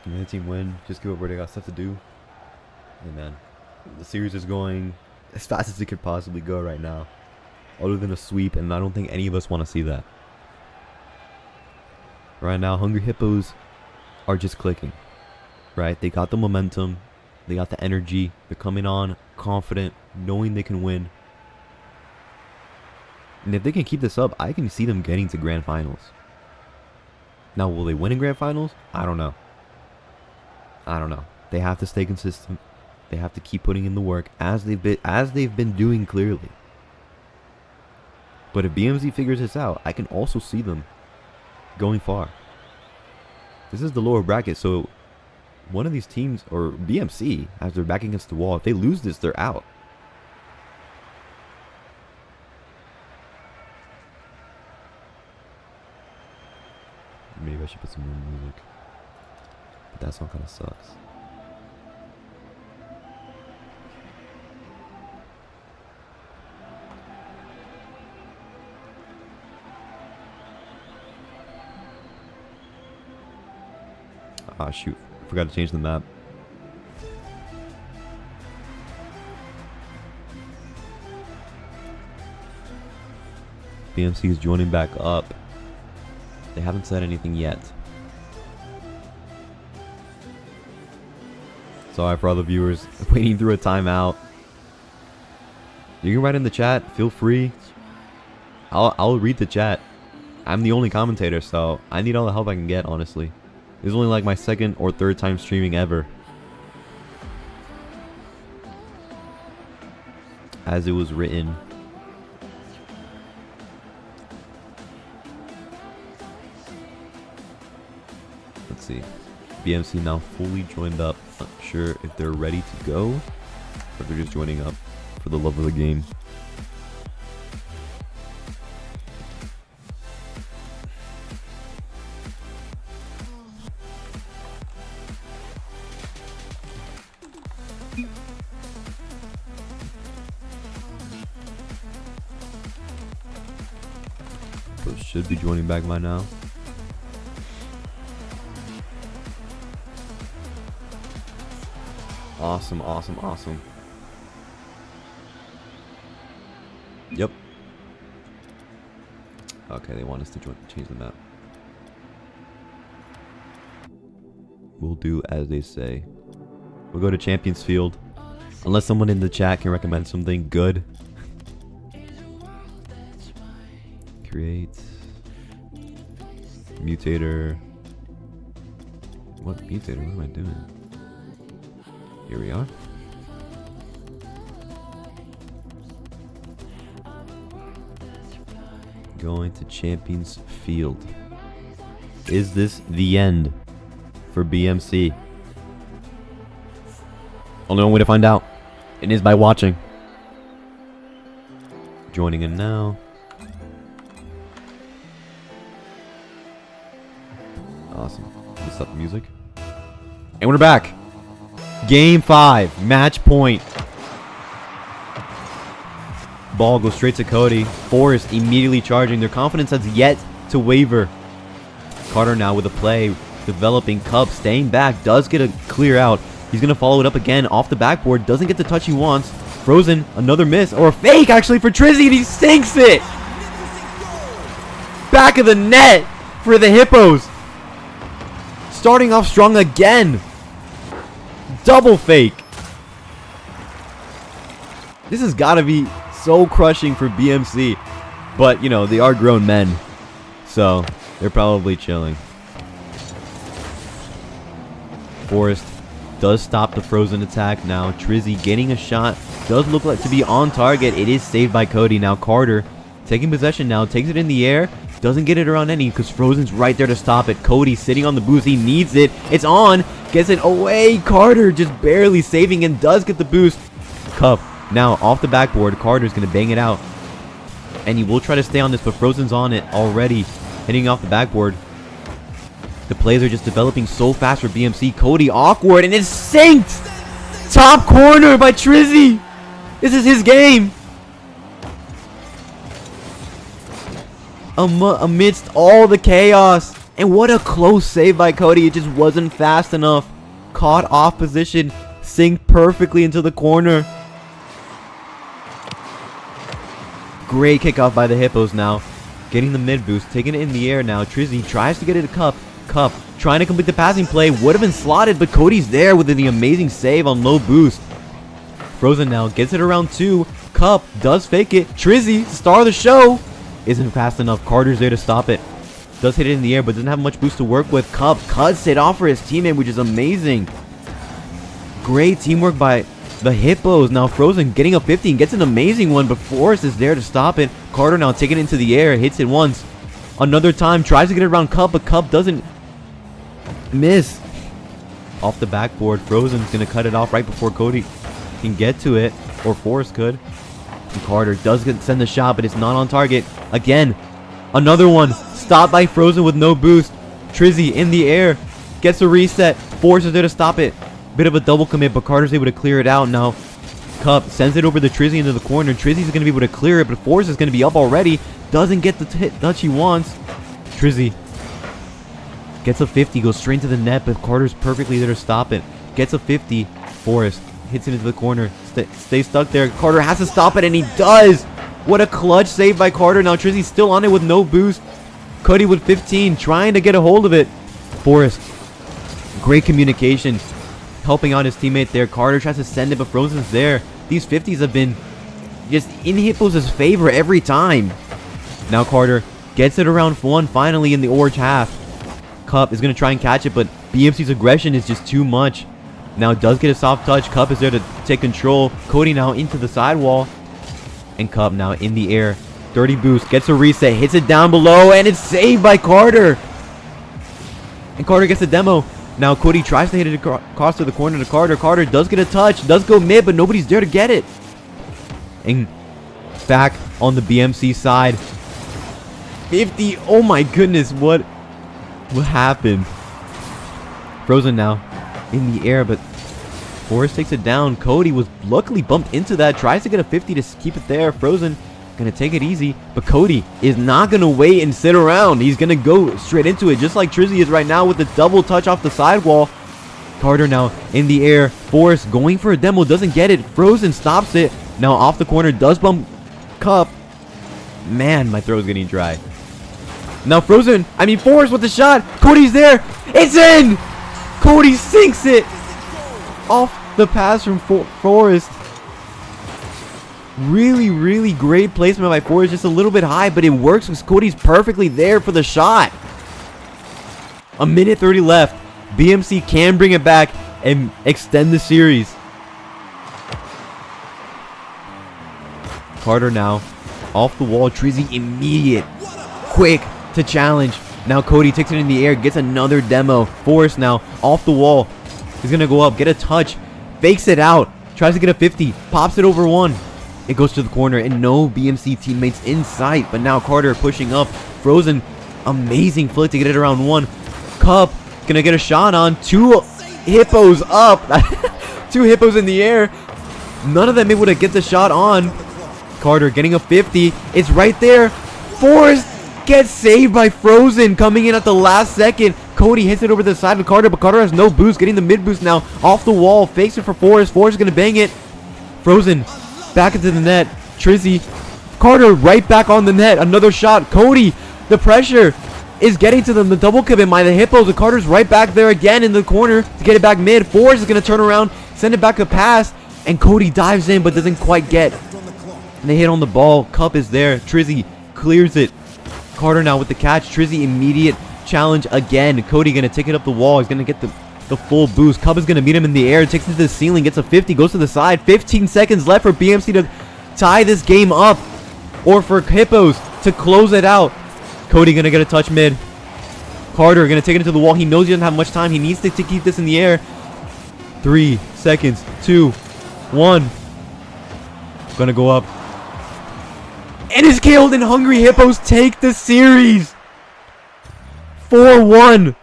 Can the team win? Just go where they got stuff to do. Hey man, the series is going as fast as it could possibly go right now, other than a sweep, and I don't think any of us want to see that. Right now, Hungry Hippos are just clicking, right? They got the momentum, they got the energy, they're coming on confident, knowing they can win. And if they can keep this up, I can see them getting to grand finals. Now, will they win in grand finals? I don't know. They have to stay consistent. They have to keep putting in the work as they've been doing clearly. But if BMC figures this out, I can also see them going far. This is the lower bracket, so one of these teams, or BMC, has their back against the wall. If they lose this, they're out. Maybe I should put some more music. But that song kind of sucks. Ah, shoot. Forgot to change the map. BMC is joining back up. They haven't said anything yet. Sorry for all the viewers waiting through a timeout. You can write in the chat. Feel free. I'll read the chat. I'm the only commentator, so I need all the help I can get, honestly. This is only like my second or third time streaming ever. As it was written. Let's see. BMC now fully joined up. Not sure if they're ready to go, or if they're just joining up for the love of the game. Hippos should be joining back by now. Awesome, awesome, awesome. Yep. Okay, they want us to change the map. We'll do as they say. We'll go to Champions Field. Unless someone in the chat can recommend something good. Create. Mutator. What mutator? What am I doing? Here we are. Going to Champions Field. Is this the end for BMC? Only one way to find out. It is by watching. Joining in now. Awesome. Let's stop the music. And we're back. Game 5, match point. Ball goes straight to Cody. Forrest immediately charging. Their confidence has yet to waver. Carter now with a play. Developing. Cub staying back. Does get a clear out. He's going to follow it up again off the backboard. Doesn't get the touch he wants. Frozen. Another miss. Or a fake actually for Trizzy. And he sinks it. Back of the net for the Hippos. Starting off strong again. Double fake. This has got to be so crushing for BMC. But, you know, they are grown men. So, they're probably chilling. Forrest does stop the Frozen attack now. Trizzy getting a shot. Does look like to be on target. It is saved by Cody. Now Carter taking possession now. Takes it in the air. Doesn't get it around any because Frozen's right there to stop it. Cody sitting on the boost. He needs it. It's on. Gets it away. Carter just barely saving and does get the boost. Cup now off the backboard. Carter's going to bang it out. And he will try to stay on this, but Frozen's on it already. Hitting off the backboard. The plays are just developing so fast for BMC. Cody awkward and it's synced. Top corner by Trizzy. This is his game. Amidst all the chaos. And what a close save by Cody. It just wasn't fast enough. Caught off position. Synced perfectly into the corner. Great kickoff by the Hippos now. Getting the mid boost. Taking it in the air now. Trizzy tries to get it to Cup. Cup trying to complete the passing play. Would have been slotted, but Cody's there with the amazing save on low boost. Frozen now gets it around 2. Cup does fake it. Trizzy, star of the show, isn't fast enough. Carter's there to stop it. Does hit it in the air, but doesn't have much boost to work with. Cup cuts it off for his teammate, which is amazing. Great teamwork by the Hippos. Now Frozen getting a 50 and gets an amazing one, but Forrest is there to stop it. Carter now taking it into the air. Hits it once. Another time. Tries to get it around Cup, but Cup doesn't miss. Off the backboard. Frozen's going to cut it off right before Cody can get to it. Or Forrest could. And Carter does send the shot, but it's not on target. Again. Another one. Stopped by Frozen with no boost. Trizzy in the air. Gets a reset. Forrest is there to stop it. Bit of a double commit, but Carter's able to clear it out now. Cup sends it over to Trizzy into the corner. Trizzy's going to be able to clear it, but Forrest is going to be up already. Doesn't get the touch he wants. Trizzy gets a 50, goes straight to the net, but Carter's perfectly there to stop it. Gets a 50. Forrest hits it into the corner. Stays stuck there. Carter has to stop it, and he does. What a clutch save by Carter. Now Trizzy's still on it with no boost. Cody with 15, trying to get a hold of it. Forrest, great communication, helping out his teammate there. Carter tries to send it, but Frozen's there. These 50s have been just in Hippos' favor every time. Now Carter gets it around 1 finally in the orange half. Cup is going to try and catch it, but BMC's aggression is just too much. Now does get a soft touch. Cup is there to take control. Cody now into the sidewall. And Cup now in the air. Dirty boost. Gets a reset. Hits it down below. And it's saved by Carter. And Carter gets a demo. Now Cody tries to hit it across to the corner to Carter. Carter does get a touch. Does go mid, but nobody's there to get it. And back on the BMC side. 50. Oh my goodness. What happened? Frozen now in the air, but Forrest takes it down. Cody was luckily bumped into that. Tries to get a 50 to keep it there. Frozen gonna take it easy, but Cody is not gonna wait and sit around. He's gonna go straight into it, just like Trizzy is right now with the double touch off the sidewall. Carter now in the air. Forrest going for a demo, doesn't get it. Frozen stops it. Now off the corner, does bump Cup. Man, my throat's getting dry. Now Forrest with the shot. Cody's there. It's in. Cody sinks it off the pass from Forrest. Really, really great placement by Forrest. Just a little bit high, but it works because Cody's perfectly there for the shot. 1:30 left. BMC can bring it back and extend the series. Carter now off the wall. Trizzy immediate. Quick to challenge. Now Cody takes it in the air. Gets another demo. Forrest now off the wall. He's going to go up. Get a touch. Fakes it out. Tries to get a 50. Pops it over 1. It goes to the corner and no BMC teammates in sight. But now Carter pushing up. Frozen. Amazing flick to get it around 1. Cup gonna get a shot on. 2 Hippos up. Two Hippos in the air. None of them able to get the shot on. Carter getting a 50. It's right there. Forrest gets saved by Frozen coming in at the last second. Cody hits it over the side of Carter, but Carter has no boost. Getting the mid boost now. Off the wall. Fakes it for Forrest. Forrest is going to bang it. Frozen back into the net. Trizzy. Carter right back on the net. Another shot. Cody. The pressure is getting to them. The double commit by the Hippos. The Carter's right back there again in the corner to get it back mid. Forrest is going to turn around. Send it back a pass. And Cody dives in but doesn't quite get. And they hit on the ball. Cup is there. Trizzy clears it. Carter now with the catch. Trizzy immediate challenge again. Cody going to take it up the wall. He's going to get the full boost. Cup is going to meet him in the air. Takes it to the ceiling. Gets a 50. Goes to the side. 15 seconds left for BMC to tie this game up. Or for Hippos to close it out. Cody going to get a touch mid. Carter going to take it into the wall. He knows he doesn't have much time. He needs to keep this in the air. 3 seconds. 2, 1. Gonna go up. And it's killed, and Hungry Hippos take the series. 4-1.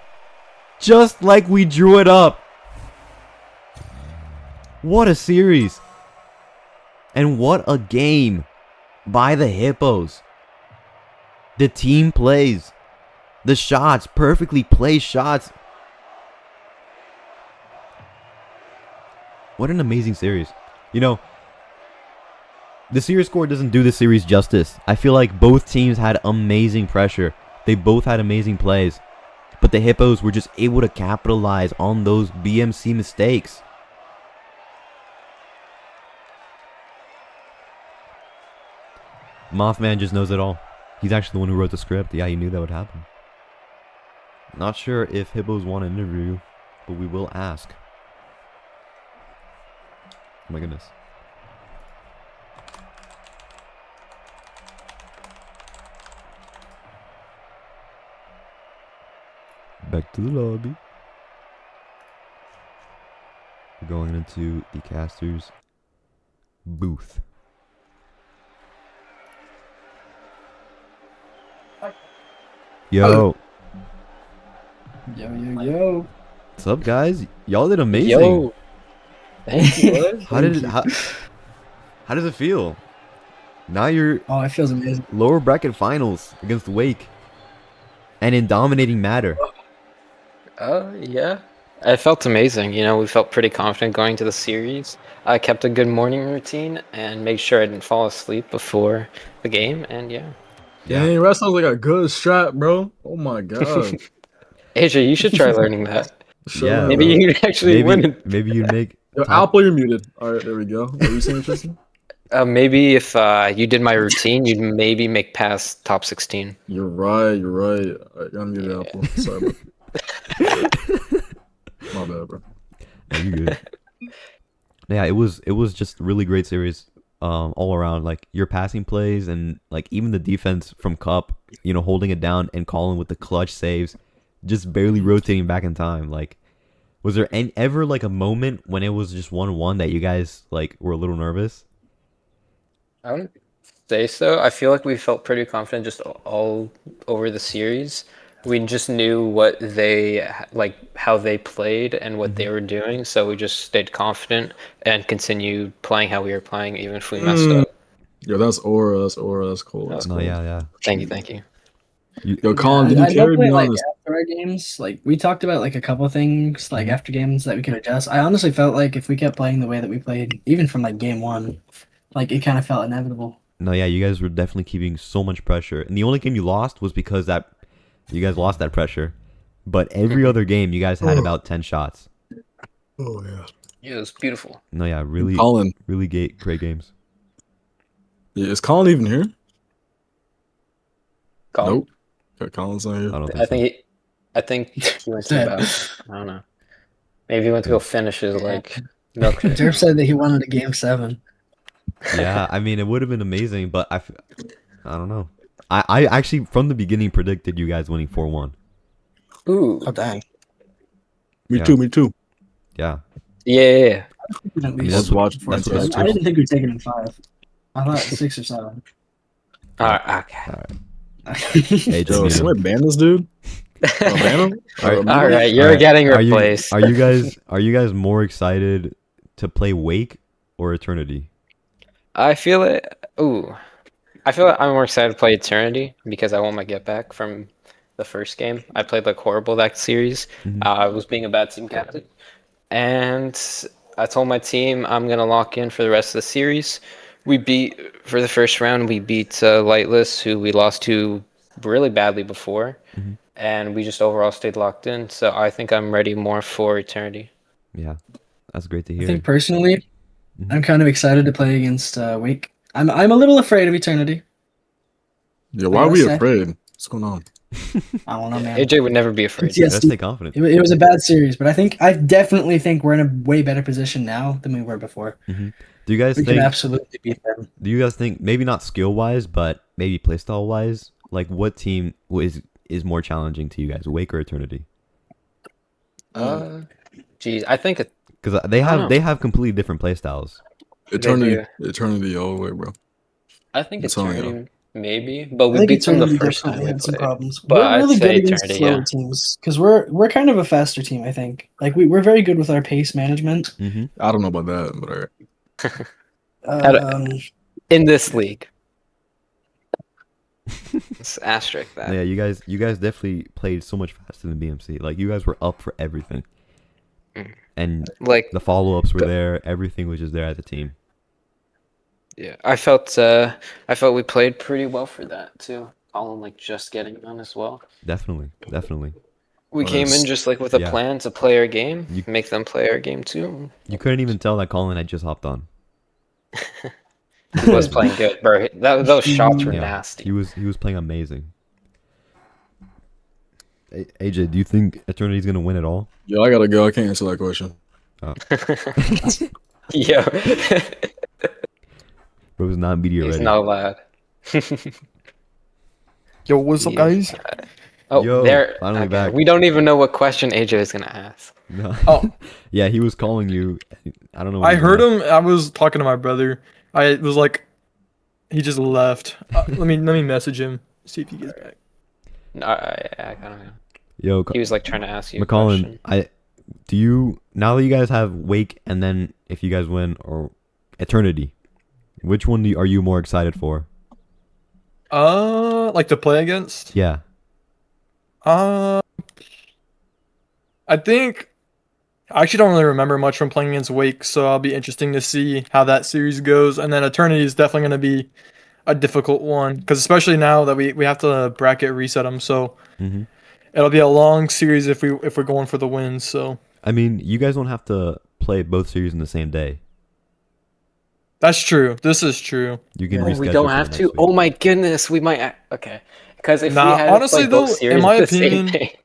Just like we drew it up. What a series. And what a game by the Hippos. The team plays. The shots, perfectly placed shots. What an amazing series. You know, the series score doesn't do the series justice. I feel like both teams had amazing pressure. They both had amazing plays. But the Hippos were just able to capitalize on those BMC mistakes. Mothman just knows it all. He's actually the one who wrote the script. Yeah, he knew that would happen. Not sure if Hippos want an interview, but we will ask. Oh my goodness. Back to the lobby. We're going into the caster's booth. Yo. Yo. What's up, guys? Y'all did amazing. Yo. Thank you. How does it feel? Now you're it feels amazing. lower bracket finals against Wake and in dominating matter. Yeah. It felt amazing. You know, we felt pretty confident going to the series. I kept a good morning routine and made sure I didn't fall asleep before the game, and yeah. Dang, that sounds like a good strat, bro. Oh my god. AJ, you should try learning that. Yeah, maybe you can actually win it. Maybe you make. Yo, Apple, you're muted. All right, there we go. What were you saying, Tristan? Maybe if you did my routine, you'd maybe make past top 16. You're right. You're right. I'm muted, Apple. Sorry, bro. My bad, bro. Oh, you good? Yeah, it was just a really great series, all around. Like your passing plays and like even the defense from Cup, you know, holding it down, and Colin with the clutch saves, just barely rotating back in time. Like, was there ever like a moment when it was just 1-1 that you guys like were a little nervous? I wouldn't say so. I feel like we felt pretty confident just all over the series. We just knew what they like, how they played and what they were doing, so we just stayed confident and continued playing how we were playing, even if we messed up. Yo, that's aura. That's aura. That's cool. That's No, cool. yeah. Thank you. Yo, Colin, did you I carry me definitely, on like, this? after our games, like we talked about like a couple things like after games that we could adjust. I honestly felt like if we kept playing the way that we played, even from like game one, like it kind of felt inevitable. No, yeah, you guys were definitely keeping so much pressure, and the only game you lost was because that you guys lost that pressure. But every other game, you guys had about 10 shots. Oh yeah. Yeah, it was beautiful. No, yeah, really, Colin, really great games. yeah, is Colin even here? Colin? Nope. Yeah, Colin's not I here. don't think I so. think he went to the bathroom. I don't know. Maybe he went to go finish his like milkshake. Derp said that he wanted a game 7. Yeah, I mean, it would have been amazing, but I don't know. I actually, from the beginning, predicted you guys winning 4-1. Ooh. Oh dang! Me Yeah. too. Me too. Yeah. Yeah. That's what- that's I what- didn't think we'd taken in 5. I thought 6 or 7. All right. Okay. Hey, Yo, just, somebody ban this dude. Ban him? All right. All right. You're Alright, getting are you replaced. are you guys more excited to play Wake or Eternity? I feel it. Ooh, I feel like I'm more excited to play Eternity because I want my get back from the first game. I played like horrible that series. I was being a bad team captain, and I told my team I'm gonna lock in for the rest of the series. We beat for the first round. We beat Lightless, who we lost to really badly before, and we just overall stayed locked in. So I think I'm ready more for Eternity. Yeah, that's great to I hear. think personally, Mhm. I'm kind of excited to play against Wake. I'm a little afraid of Eternity. Yeah, why are gotta we say. afraid? What's going on? I don't know, man. AJ would never be afraid. You gotta PTSD. stay confident. It was a bad series, but I definitely think we're in a way better position now than we were before. Do you guys We can think? absolutely beat them. Do you guys think maybe not skill wise, but maybe playstyle wise? Like, what team is more challenging to you guys, Wake or Eternity? Geez, I think Because they I don't know. have completely different playstyles. Eternity all the way, bro. I think It's only Eternity maybe, but I we think beat them the Eternity first time definitely we had some played. problems. But We're I'd really say good against Eternity, slower yeah. teams because we're kind of a faster team. I think we're very good with our pace management. I don't know about that, but all right. In this league. Let's asterisk that. Yeah, you guys definitely played so much faster than BMC. Like, you guys were up for everything, and Like, the follow ups were there. Everything was just there as a team. yeah, I felt we played pretty well for that too. Colin like just getting on as well. Definitely. We Well, came in that's- just like with a Yeah. plan to play our game, You- make them play our game too. You couldn't even tell that Colin had just hopped on. He was playing good, bro. Those shots were Yeah, nasty. he was playing amazing. AJ, do you think Eternity's gonna win it all? Yo, I gotta go. I can't answer that question. Yo, Bro was not media he's ready. not allowed. Yo, what's up, Yeah. guys? Oh, Yo, there. finally Okay. back. We don't even know what question AJ is gonna ask. No. Oh. Yeah, he was calling you. I don't know. what I he heard was. him. I was talking to my brother. I was like, he just left. Let me message him. See if he gets back. No, I don't know. Yo, He was like trying to ask you a McCollin, question. do you, now that you guys have Wake and then if you guys win or Eternity, which one are you more excited for? Like to play against? Yeah. I think I actually don't really remember much from playing against Wake, so I'll be interesting to see how that series goes. And then Eternity is definitely going to be a difficult one because especially now that we have to bracket reset them, so it'll be a long series if we're going for the win. So I mean, you guys don't have to play both series in the same day. that's true. This is true. You can Oh, reschedule we don't for have next to. week. Oh my goodness, we might. Okay, because if Nah, we had honestly, to play both though, series in my the same opinion, day-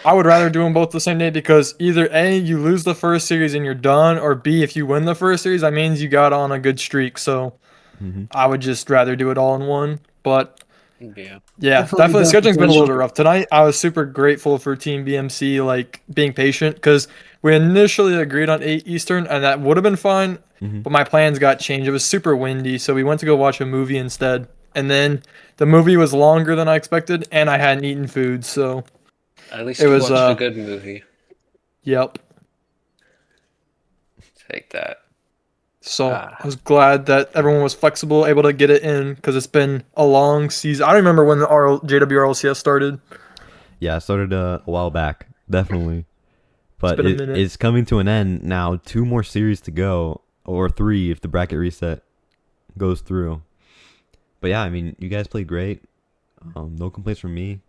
I would rather do them both the same day because either A, you lose the first series and you're done, or B, if you win the first series, that means you got on a good streak. So I would just rather do it all in one. But yeah. yeah, Definitely definitely the scheduling's been a little bit potential. rough. Tonight, I was super grateful for Team BMC like being patient because we initially agreed on 8 Eastern and that would have been fine, but my plans got changed. It was super windy, so we went to go watch a movie instead. And then the movie was longer than I expected, and I hadn't eaten food, so At least It you was, watched a good movie. yep. Take that. So I was glad that everyone was flexible, able to get it in because it's been a long season. I don't remember when the JWRLCS started. Yeah, I started a while back, definitely. But been a minute. it's coming to an end now. 2 more series to go, or 3 if the bracket reset goes through. But yeah, I mean, you guys played great. No complaints from me.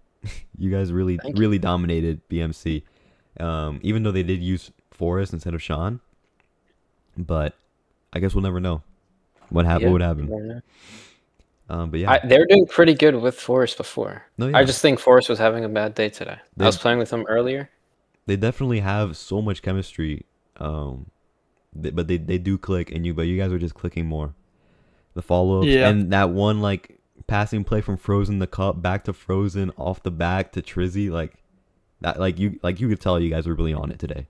You guys really dominated BMC. Even though they did use Forrest instead of Sean. But I guess we'll never know what would happen. But yeah, They were doing pretty good with Forrest before. No, yeah. I just think Forrest was having a bad day today. They- I was playing with him earlier. they definitely have so much chemistry. But they do click, but you guys are just clicking more. The follow-ups Yeah. and that one like passing play from Frozen the cup back to Frozen off the back to Trizzy, like that, like you could tell you guys were really on it today.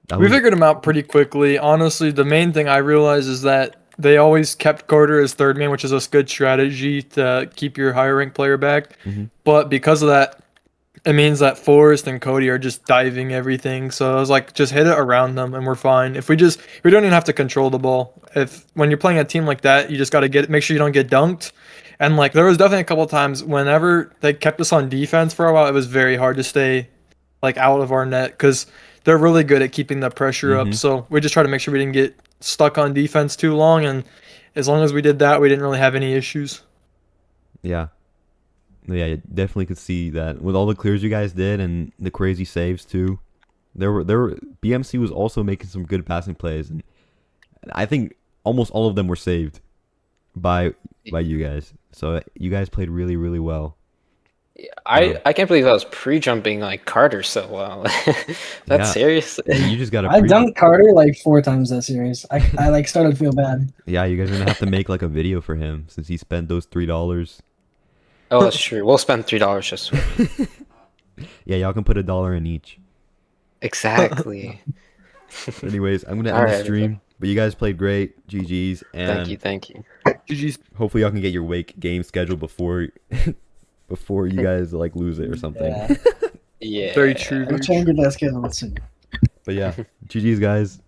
That We was- figured them out pretty quickly. Honestly, the main thing I realized is that they always kept Carter as third man, which is a good strategy to keep your higher ranked player back. But because of that, it means that Forrest and Cody are just diving everything. So I was like, just hit it around them and we're fine. If we don't even have to control the ball. If when you're playing a team like that, you just got to make sure you don't get dunked. And like there was definitely a couple of times whenever they kept us on defense for a while, it was very hard to stay like out of our net because they're really good at keeping the pressure up. So we just try to make sure we didn't get stuck on defense too long. And as long as we did that, we didn't really have any issues. Yeah. Yeah, you definitely could see that with all the clears you guys did and the crazy saves too. There were BMC was also making some good passing plays, and I think almost all of them were saved by you guys. So you guys played really, really well. I can't believe I was pre-jumping like Carter so well. That's serious. You just got to. I dunked Carter like 4 times that series. I like started to feel bad. Yeah, you guys are gonna have to make like a video for him since he spent those $3. Oh, that's true. We'll spend $3 just. Yeah, y'all can put $1 in each. Exactly. Anyways, I'm gonna end the stream. But you guys played great. GG's. And Thank you. GG's. hopefully y'all can get your Wake game scheduled before you guys like lose it or something. Yeah. Yeah. Very true. I'm trying to get that schedule soon. But yeah, GG's guys.